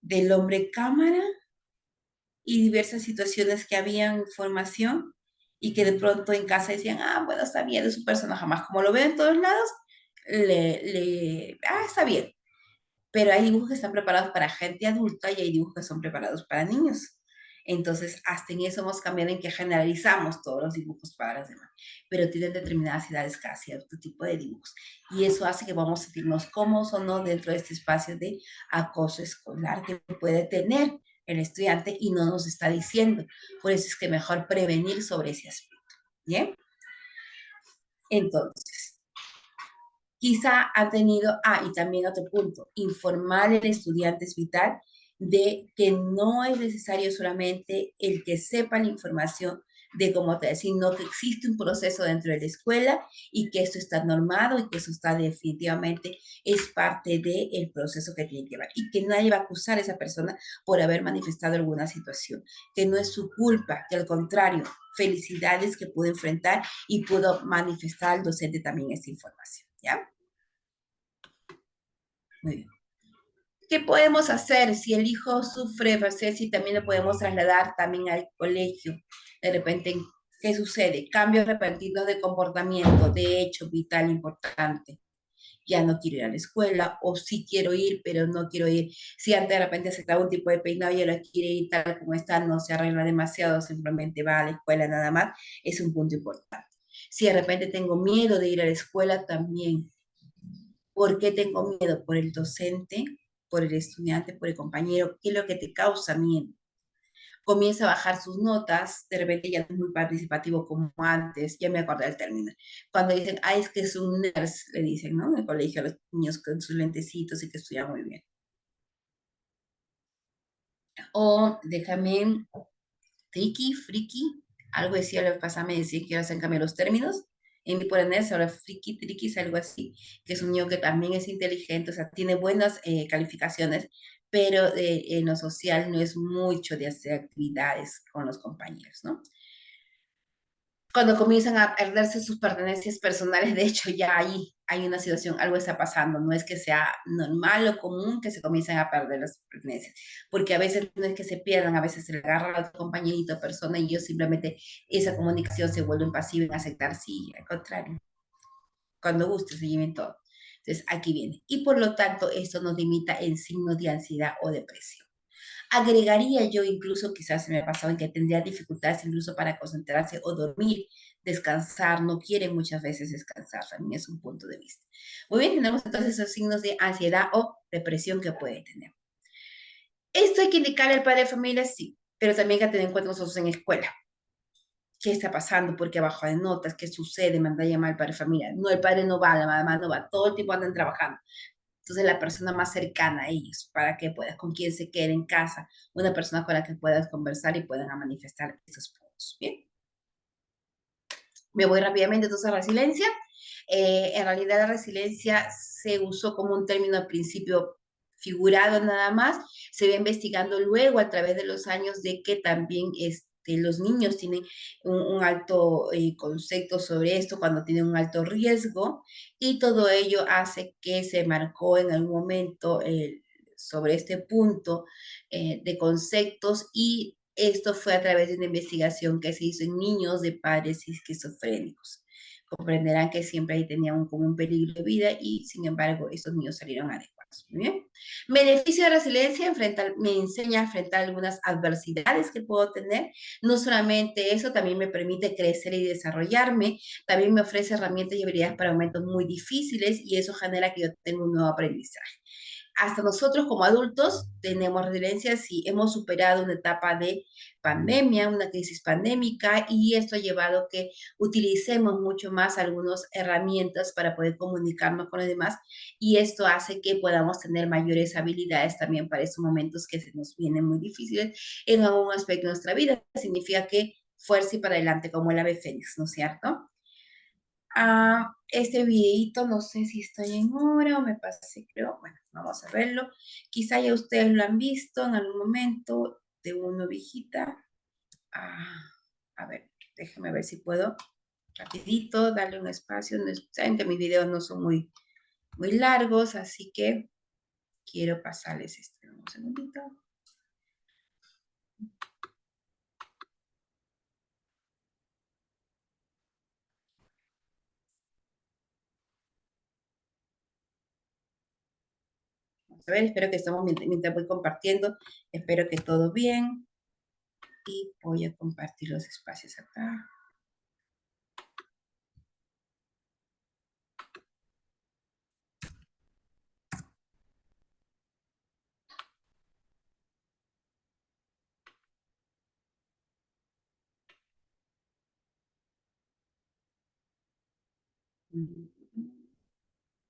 del hombre cámara y diversas situaciones que habían información y que de pronto en casa decían, ah, bueno, está bien, es un personaje más, como lo ven en todos lados, está bien. pero hay dibujos que están preparados para gente adulta y hay dibujos que son preparados para niños. Entonces, hasta en eso hemos cambiado en que generalizamos todos los dibujos para los demás, pero tienen determinadas edades cada cierto tipo de dibujos. Y eso hace que vamos a sentirnos cómodos o no dentro de este espacio de acoso escolar que puede tener el estudiante y no nos está diciendo. Por eso es que mejor prevenir sobre ese aspecto. ¿Bien? Entonces, quizá ha tenido, y también otro punto, informar al estudiante es vital de que no es necesario solamente el que sepa la información de cómo te sino que existe un proceso dentro de la escuela y que esto está normado y que eso está definitivamente es parte del proceso que tiene que llevar y que nadie va a acusar a esa persona por haber manifestado alguna situación, que no es su culpa, que al contrario, felicidades que pudo enfrentar y pudo manifestar al docente también esta información, ¿ya? Muy bien. ¿Qué podemos hacer si el hijo sufre, si también lo podemos trasladar también al colegio? De repente, ¿qué sucede? Cambios repentinos de comportamiento, de hecho, vital, importante. Ya no quiero ir a la escuela, o sí quiero ir, pero no quiero ir. Si antes de repente aceptaba un tipo de peinado y ahora quiere ir tal como está, no se arregla demasiado, simplemente va a la escuela nada más, es un punto importante. Si de repente tengo miedo de ir a la escuela, también. ¿Por qué tengo miedo? ¿Por el docente? ¿Por el estudiante? ¿Por el compañero? ¿Qué es lo que te causa miedo? Comienza a bajar sus notas, de repente ya no es muy participativo como antes, ya me acordé del término. Cuando dicen, es que es un nerd, le dicen, ¿no? En el colegio a los niños con sus lentecitos y que estudian muy bien. O déjame, tricky, friki, algo decía la vez pasada, me decía que ahora se han cambiado los términos. En mi ponerse ahora friki, tricky es algo así, que es un niño que también es inteligente, o sea, tiene buenas calificaciones, pero en lo social no es mucho de hacer actividades con los compañeros, ¿no? Cuando comienzan a perderse sus pertenencias personales, de hecho ya ahí hay una situación, algo está pasando, no es que sea normal o común que se comiencen a perder las pertenencias, porque a veces no es que se pierdan, a veces se le agarra a otro compañerito o persona y ellos simplemente esa comunicación se vuelve pasiva en aceptar, sí, al contrario, cuando guste se lleven todo. Entonces aquí viene, y por lo tanto esto nos limita en signos de ansiedad o depresión. Agregaría yo incluso, quizás se me ha pasado en que tendría dificultades incluso para concentrarse o dormir, descansar, no quieren muchas veces descansar, también es un punto de vista. Muy bien, tenemos entonces esos signos de ansiedad o depresión que puede tener. Esto hay que indicarle al padre de familia, sí, pero también hay que tener en cuenta nosotros en escuela. ¿Qué está pasando? ¿Por qué baja de notas? ¿Qué sucede? Manda a llamar al padre de familia. No, el padre no va, la mamá no va, todo el tiempo andan trabajando. Entonces, la persona más cercana a ellos, para que puedas, con quien se quede en casa, una persona con la que puedas conversar y puedan manifestar esos puntos. Bien, me voy rápidamente entonces a resiliencia. En realidad, la resiliencia se usó como un término al principio figurado nada más, se va investigando luego a través de los años de que también los niños tienen un alto concepto sobre esto cuando tienen un alto riesgo y todo ello hace que se marcó en algún momento sobre este punto de conceptos y esto fue a través de una investigación que se hizo en niños de padres esquizofrénicos. Comprenderán que siempre ahí tenían como un peligro de vida y sin embargo estos niños salieron adecuados. Muy bien. Beneficio de resiliencia, me enseña a enfrentar algunas adversidades que puedo tener. No solamente eso, también me permite crecer y desarrollarme, también me ofrece herramientas y habilidades para momentos muy difíciles y eso genera que yo tenga un nuevo aprendizaje. Hasta nosotros como adultos tenemos resiliencia si hemos superado una etapa de pandemia, una crisis pandémica, y esto ha llevado a que utilicemos mucho más algunas herramientas para poder comunicarnos con los demás, y esto hace que podamos tener mayores habilidades también para esos momentos que se nos vienen muy difíciles en algún aspecto de nuestra vida. Significa que fuerza y para adelante como el ave fénix, ¿no es cierto? Este videito, no sé si estoy en hora o me pasé, creo. Bueno, vamos a verlo. Quizá ya ustedes lo han visto en algún momento de una ovejita. A ver, déjenme ver si puedo rapidito darle un espacio. Saben que mis videos no son muy largos, así que quiero pasarles esto. Un segundito. A ver, espero que estemos, mientras voy compartiendo, espero que todo bien. Y voy a compartir los espacios acá.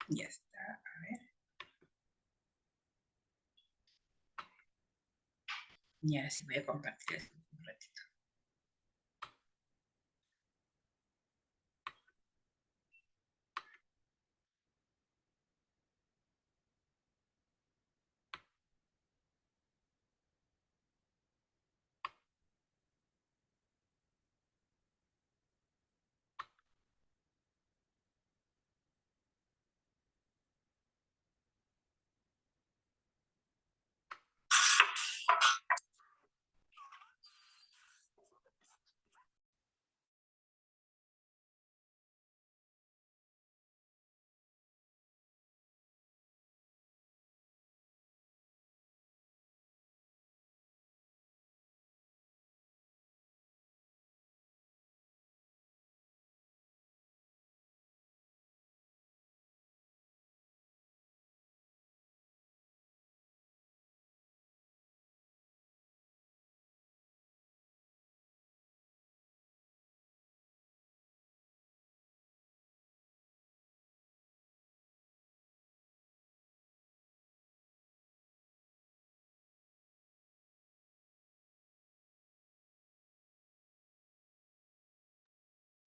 Ya está, a ver. Ya sí voy a compartir un ratito.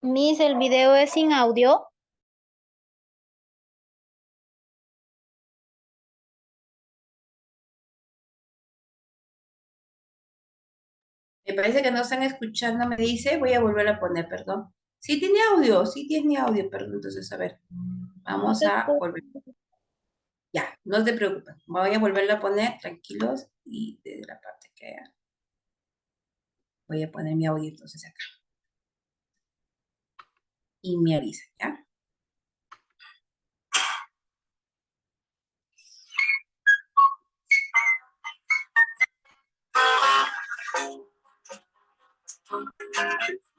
Miss, el video es sin audio. Me parece que no están escuchando, me dice, voy a volver a poner, perdón. Sí tiene audio, perdón, entonces a ver, vamos a volver. Ya, no te preocupes, voy a volverlo a poner, tranquilos, y desde la parte que voy a poner mi audio entonces acá. Y me avisa, ¿ya?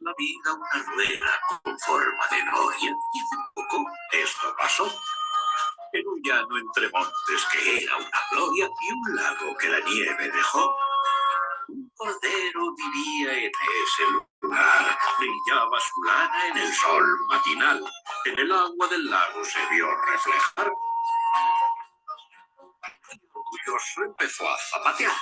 La vida una rueda con forma de noria, y hace poco esto pasó. En un llano entre montes que era una gloria y un lago que la nieve dejó. Un cordero vivía en ese lugar, brillaba su lana en el sol matinal, en el agua del lago se vio reflejar. Y orgulloso empezó a zapatear.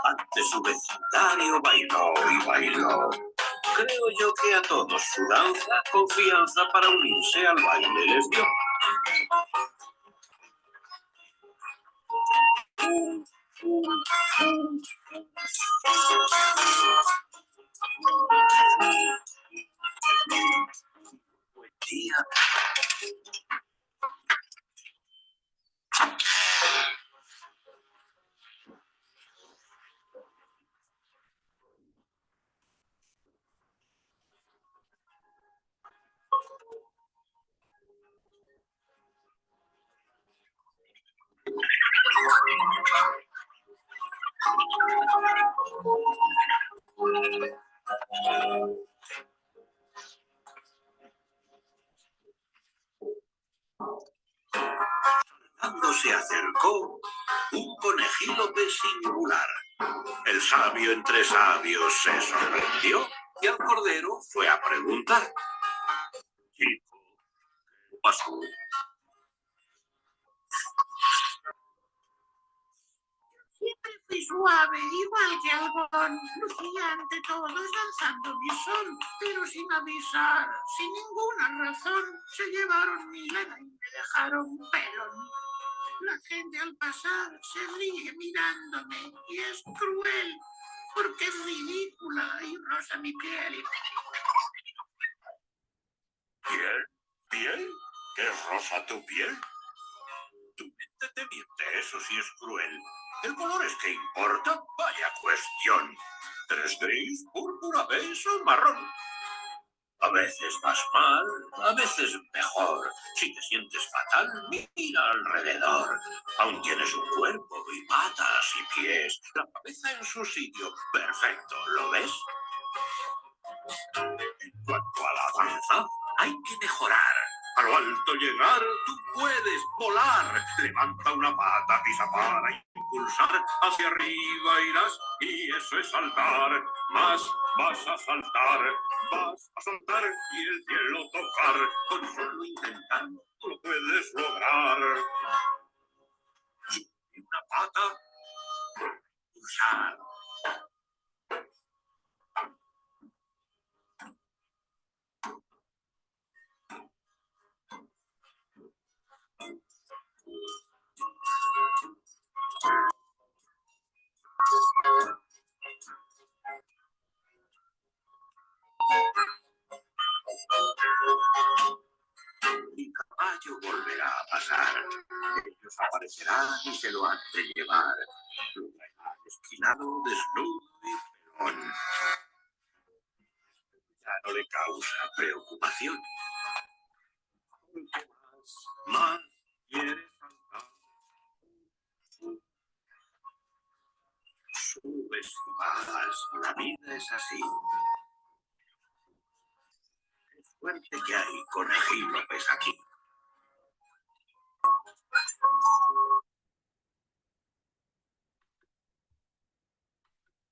Ante su vecindario bailó y bailó. Creo yo que a todos su danza, confianza para unirse al baile les dio. Buen día. Cuando se acercó un conejílope singular. El sabio entre sabios se sorprendió y al cordero fue a preguntar. Chico, ¿qué pasó? Siempre fui suave, igual que algodón. Lucía ante todos danzando mi son, pero sin avisar, sin ninguna razón, se llevaron mi lana y me dejaron pelón. La gente al pasar se ríe mirándome y es cruel, porque es ridícula y rosa mi piel. ¿Piel? ¿Piel? ¿Qué es rosa tu piel? Tu mente te miente, eso sí es cruel. El color es que importa, vaya cuestión. ¿Eres gris, púrpura, beige o marrón? A veces vas mal, a veces mejor. Si te sientes fatal, mira alrededor. Aún tienes un cuerpo y patas y pies. La cabeza en su sitio. Perfecto, ¿lo ves? En cuanto a la danza, hay que mejorar. A lo alto llegar, tú puedes volar. Levanta una pata, pisa para impulsar. Hacia arriba irás y eso es saltar. Más vas a saltar, vas a saltar y el cielo tocar. Con solo intentarlo, tú lo puedes lograr. Y una pata, impulsar. Mi caballo volverá a pasar. Ellos aparecerán y se lo han de llevar. Lo traerán esquilado, desnudo y pelón. Ya no le causa preocupación. Porque más quiere saltar. Subes y bajas, la vida es así. Qué suerte que hay Conejín López aquí.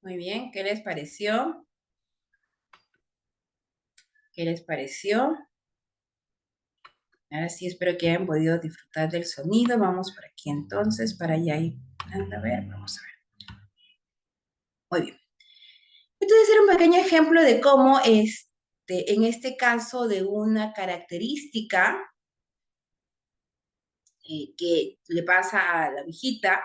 Muy bien, ¿qué les pareció? ¿Qué les pareció? Ahora sí espero que hayan podido disfrutar del sonido. Vamos por aquí entonces para allá ir. A ver, vamos a ver. Muy bien. Entonces era un pequeño ejemplo de cómo en este caso de una característica que le pasa a la viejita,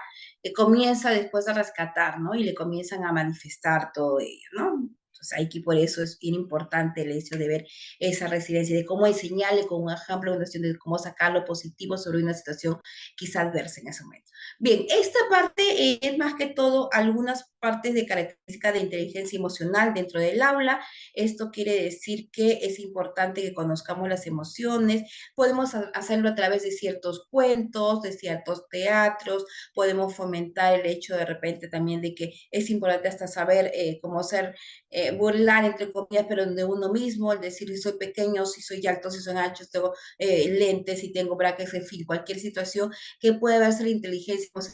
comienza después a rescatar, ¿no? Y le comienzan a manifestar todo ello, ¿no? Entonces, aquí por eso es bien importante el hecho de ver esa resiliencia, de cómo enseñarle con un ejemplo, una situación de cómo sacar lo positivo sobre una situación quizás adversa en ese momento. Bien, esta parte es más que todo algunas partes de característica de inteligencia emocional dentro del aula. Esto quiere decir que es importante que conozcamos las emociones, podemos hacerlo a través de ciertos cuentos, de ciertos teatros, podemos fomentar el hecho de repente también de que es importante hasta saber cómo ser, burlar entre comillas, pero de uno mismo, el decir si soy pequeño, si soy alto, si soy ancho, tengo lentes, si tengo brackets, en fin, cualquier situación que pueda verse la inteligencia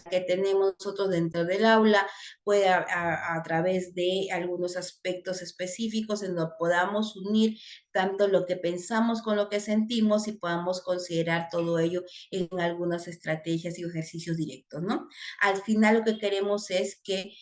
que tenemos nosotros dentro del aula, puede a través de algunos aspectos específicos en donde podamos unir tanto lo que pensamos con lo que sentimos y podamos considerar todo ello en algunas estrategias y ejercicios directos, ¿no? Al final lo que queremos es que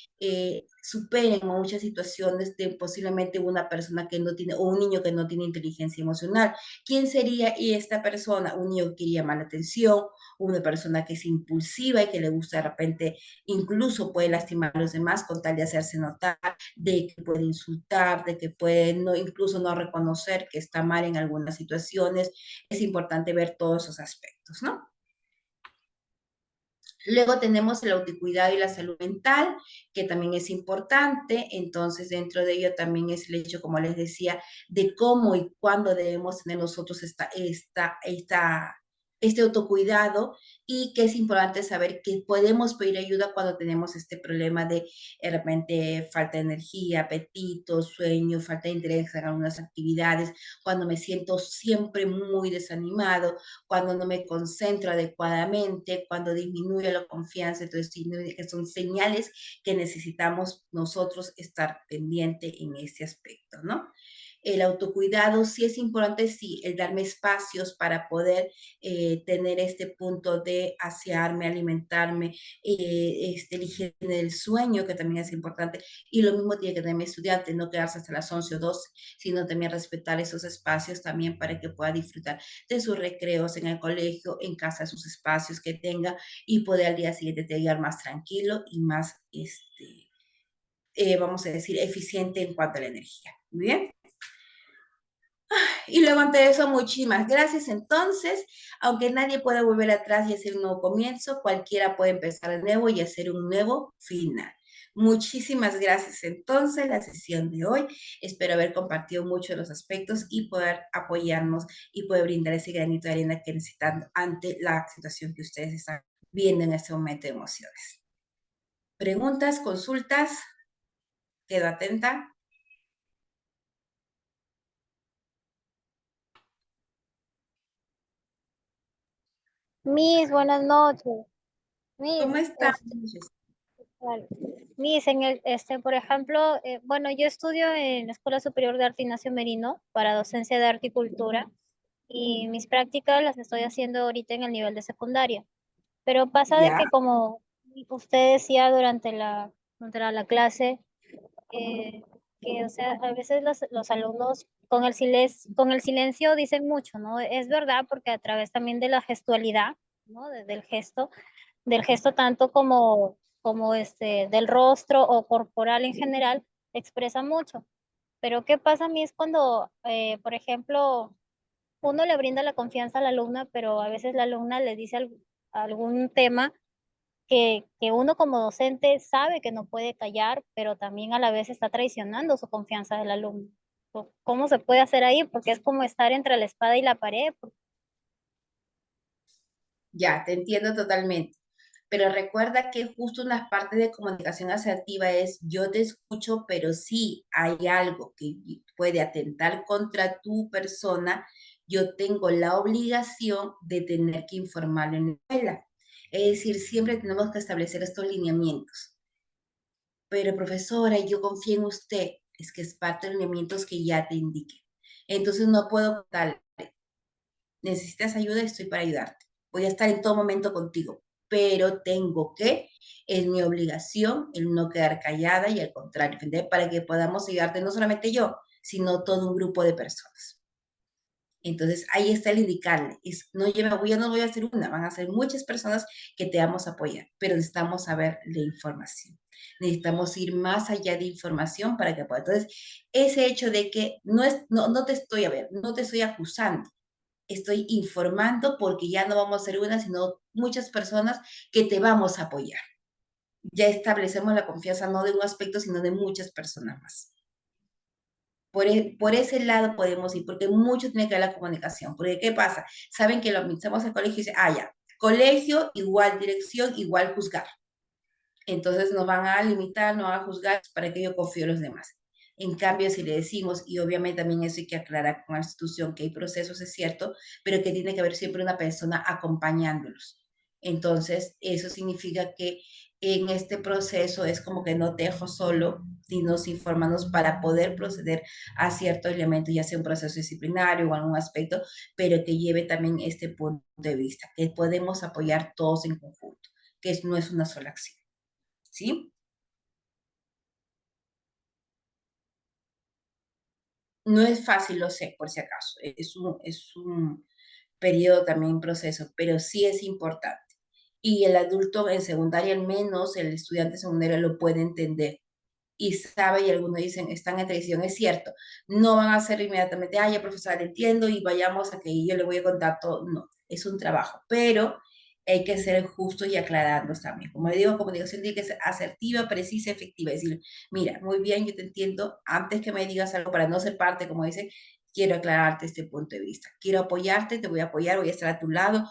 superen muchas situaciones de posiblemente una persona que no tiene, o un niño que no tiene inteligencia emocional. ¿Quién sería esta persona? Un niño que quiere llamar la atención, una persona que es impulsiva y que le gusta de repente, incluso puede lastimar a los demás con tal de hacerse notar, de que puede insultar, de que puede no, incluso no reconocer que está mal en algunas situaciones. Es importante ver todos esos aspectos, ¿no? Luego tenemos el autocuidado y la salud mental, que también es importante. Entonces, dentro de ello también es el hecho, como les decía, de cómo y cuándo debemos tener nosotros este autocuidado y que es importante saber que podemos pedir ayuda cuando tenemos este problema de repente falta de energía, apetito, sueño, falta de interés en algunas actividades, cuando me siento siempre muy desanimado, cuando no me concentro adecuadamente, cuando disminuye la confianza, entonces que son señales que necesitamos nosotros estar pendiente en este aspecto, ¿no? El autocuidado sí es importante, sí, el darme espacios para poder tener este punto de asearme, alimentarme, la higiene del sueño, que también es importante, y lo mismo tiene que tener mi estudiante, no quedarse hasta las 11 o 12, sino también respetar esos espacios también para que pueda disfrutar de sus recreos en el colegio, en casa, sus espacios que tenga y poder al día siguiente llegar más tranquilo y más, vamos a decir, eficiente en cuanto a la energía. Muy bien. Y luego ante eso, muchísimas gracias. Entonces, aunque nadie pueda volver atrás y hacer un nuevo comienzo, cualquiera puede empezar de nuevo y hacer un nuevo final. Muchísimas gracias entonces la sesión de hoy. Espero haber compartido mucho de los aspectos y poder apoyarnos y poder brindar ese granito de arena que necesitan ante la situación que ustedes están viendo en este momento de emociones. Preguntas, consultas, quedo atenta. Miss, buenas noches. Miss, ¿Cómo están? vale. Miss, por ejemplo, bueno, yo estudio en la Escuela Superior de Arte Ignacio Merino para docencia de arte y cultura y mis prácticas las estoy haciendo ahorita en el nivel de secundaria. Pero pasa de Ya, que como usted decía durante la clase, eh, que, o sea, a veces los alumnos con el silencio dicen mucho, ¿no? Es verdad, porque a través también de la gestualidad, ¿no? Del gesto tanto como del rostro o corporal en general, expresa mucho. Pero ¿qué pasa a mí es cuando, por ejemplo, uno le brinda la confianza a la alumna, pero a veces la alumna le dice algún tema que uno como docente sabe que no puede callar, pero también a la vez está traicionando su confianza del alumno. ¿Cómo se puede hacer ahí? Porque es como estar entre la espada y la pared. ya, te entiendo totalmente. Pero recuerda que justo una parte de comunicación asertiva es yo te escucho, pero si hay algo que puede atentar contra tu persona, yo tengo la obligación de tener que informarlo en la escuela. Es decir, siempre tenemos que establecer estos lineamientos. Pero profesora, yo confío en usted, es que es parte de los lineamientos que ya te indiqué. Entonces no puedo tal, necesitas ayuda, estoy para ayudarte. Voy a estar en todo momento contigo, pero tengo que, es mi obligación el no quedar callada y al contrario, ¿entendés? Para que podamos ayudarte no solamente yo, sino todo un grupo de personas. Entonces, ahí está el indicarle. No, yo no voy a hacer una, van a ser muchas personas que te vamos a apoyar, pero necesitamos saber la información. Necesitamos ir más allá de información para que pueda. Entonces, ese hecho de que no te estoy, no te estoy acusando, estoy informando porque ya no vamos a ser una, sino muchas personas que te vamos a apoyar. Ya establecemos la confianza no de un aspecto, sino de muchas personas más. Por ese lado podemos ir, porque mucho tiene que ver la comunicación. Porque, ¿qué pasa? Saben que lo administramos al colegio y dicen, ya, colegio igual dirección igual juzgar. Entonces nos van a limitar, nos van a juzgar para que yo confíe en los demás. En cambio, si le decimos, y obviamente también eso hay que aclarar con la institución, que hay procesos, es cierto, pero que tiene que haber siempre una persona acompañándolos. Entonces, eso significa que en este proceso es como que no te dejo solo, sino nos informamos para poder proceder a ciertos elementos, ya sea un proceso disciplinario o algún aspecto, pero que lleve también este punto de vista, que podemos apoyar todos en conjunto, que no es una sola acción. ¿Sí? No es fácil, lo sé, por si acaso. Es un periodo también en proceso, pero sí es importante. Y el adulto en secundaria, al menos el estudiante secundario lo puede entender y sabe, y algunos dicen, están en tradición, es cierto. No van a hacer inmediatamente, ya profesora, entiendo y vayamos a que yo le voy a contar todo. No, es un trabajo, pero hay que ser justos y aclararnos también. Como le digo, comunicación tiene que ser asertiva, precisa, efectiva. Es decir, mira, muy bien, yo te entiendo, antes que me digas algo para no ser parte, como dice, quiero aclararte este punto de vista. Quiero apoyarte, te voy a apoyar, voy a estar a tu lado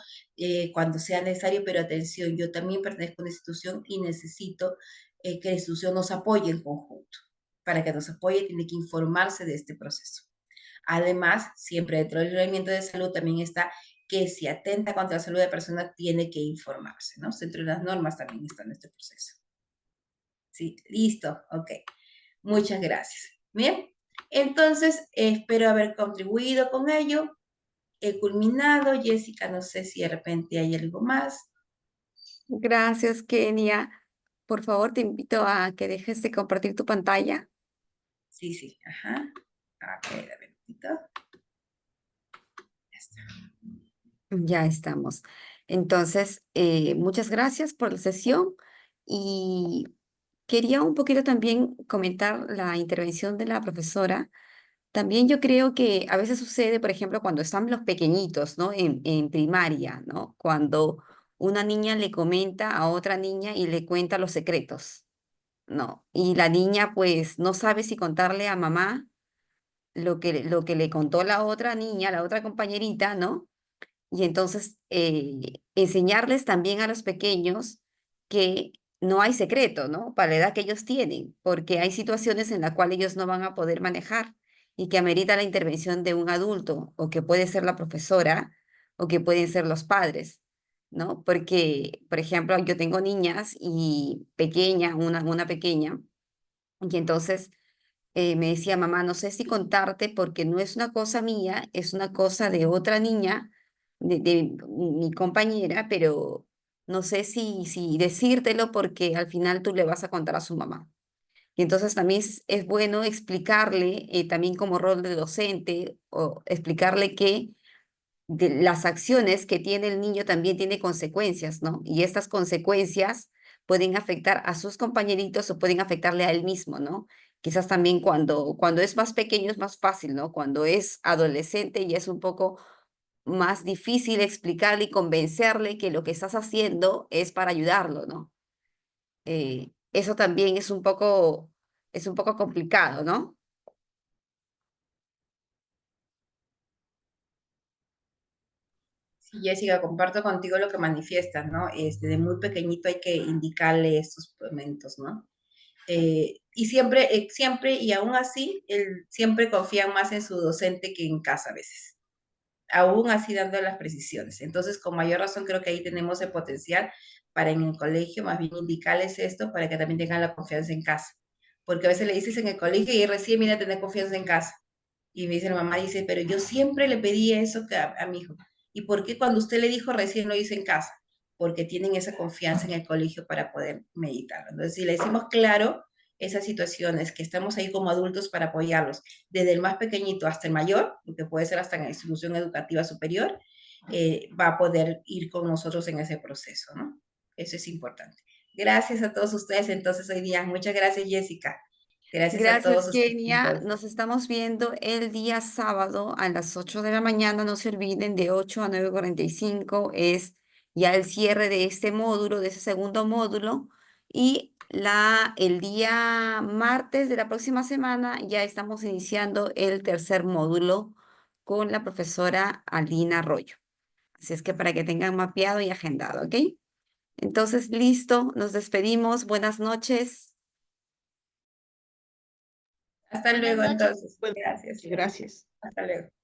cuando sea necesario, pero atención, yo también pertenezco a una institución y necesito que la institución nos apoye en conjunto. Para que nos apoye, tiene que informarse de este proceso. Además, siempre dentro del reglamento de salud también está que si atenta contra la salud de la persona, tiene que informarse, ¿no? Dentro de las normas también está en este proceso. Sí, listo, ok. Muchas gracias. Bien, entonces espero haber contribuido con ello. He culminado. Jessica, no sé si de repente hay algo más. Gracias, Kenia. Por favor, te invito a que dejes de compartir tu pantalla. Sí, sí, ajá. Ok, dame un poquito. Ya está. Ya estamos. Entonces, muchas gracias por la sesión y quería un poquito también comentar la intervención de la profesora. También yo creo que a veces sucede, por ejemplo, cuando están los pequeñitos, ¿no? En primaria, ¿no? Cuando una niña le comenta a otra niña y le cuenta los secretos. ¿no? Y la niña pues no sabe si contarle a mamá lo que le contó la otra niña, la otra compañerita, ¿no? Y entonces enseñarles también a los pequeños que no hay secreto, ¿no? Para la edad que ellos tienen, porque hay situaciones en las cuales ellos no van a poder manejar y que amerita la intervención de un adulto, o que puede ser la profesora, o que pueden ser los padres, ¿no? Porque, por ejemplo, yo tengo niñas y pequeña, una pequeña, y entonces me decía, mamá, no sé si contarte porque no es una cosa mía, es una cosa de otra niña, de mi compañera, pero no sé si decírtelo porque al final tú le vas a contar a su mamá. Y entonces también es bueno explicarle, también como rol de docente, o explicarle que las acciones que tiene el niño también tiene consecuencias, ¿no? Y estas consecuencias pueden afectar a sus compañeritos o pueden afectarle a él mismo, ¿no? Quizás también cuando es más pequeño es más fácil, ¿no? Cuando es adolescente y es un poco más difícil explicarle y convencerle que lo que estás haciendo es para ayudarlo, ¿no? Eso también es un poco complicado, ¿no? Sí, Jessica, comparto contigo lo que manifiestas, ¿no? De muy pequeñito hay que indicarle estos momentos, ¿no? Siempre, y aún así, él siempre confía más en su docente que en casa a veces, aún así dando las precisiones. Entonces, con mayor razón, creo que ahí tenemos el potencial para en el colegio más bien indicarles esto para que también tengan la confianza en casa. Porque a veces le dices en el colegio y recién viene a tener confianza en casa. Y me dice la mamá, dice, pero yo siempre le pedí eso a mi hijo. ¿Y por qué cuando usted le dijo recién lo hizo en casa? Porque tienen esa confianza en el colegio para poder meditarlo. Entonces, si le decimos claro esas situaciones, que estamos ahí como adultos para apoyarlos, desde el más pequeñito hasta el mayor, lo que puede ser hasta en la institución educativa superior, va a poder ir con nosotros en ese proceso, ¿no? Eso es importante. Gracias a todos ustedes entonces hoy día. Muchas gracias, Jessica. Gracias a Gracias, todos ustedes Kenia. entonces. Nos estamos viendo el día sábado a las 8 de la mañana. No se olviden, de 8 a 9:45 es ya el cierre de este módulo, de ese segundo módulo. Y el día martes de la próxima semana ya estamos iniciando el tercer módulo con la profesora Alina Arroyo. Así es que para que tengan mapeado y agendado, ¿ok? Entonces, listo, nos despedimos. Buenas noches. Hasta Buenas luego noches. entonces. Gracias. Gracias. Hasta luego.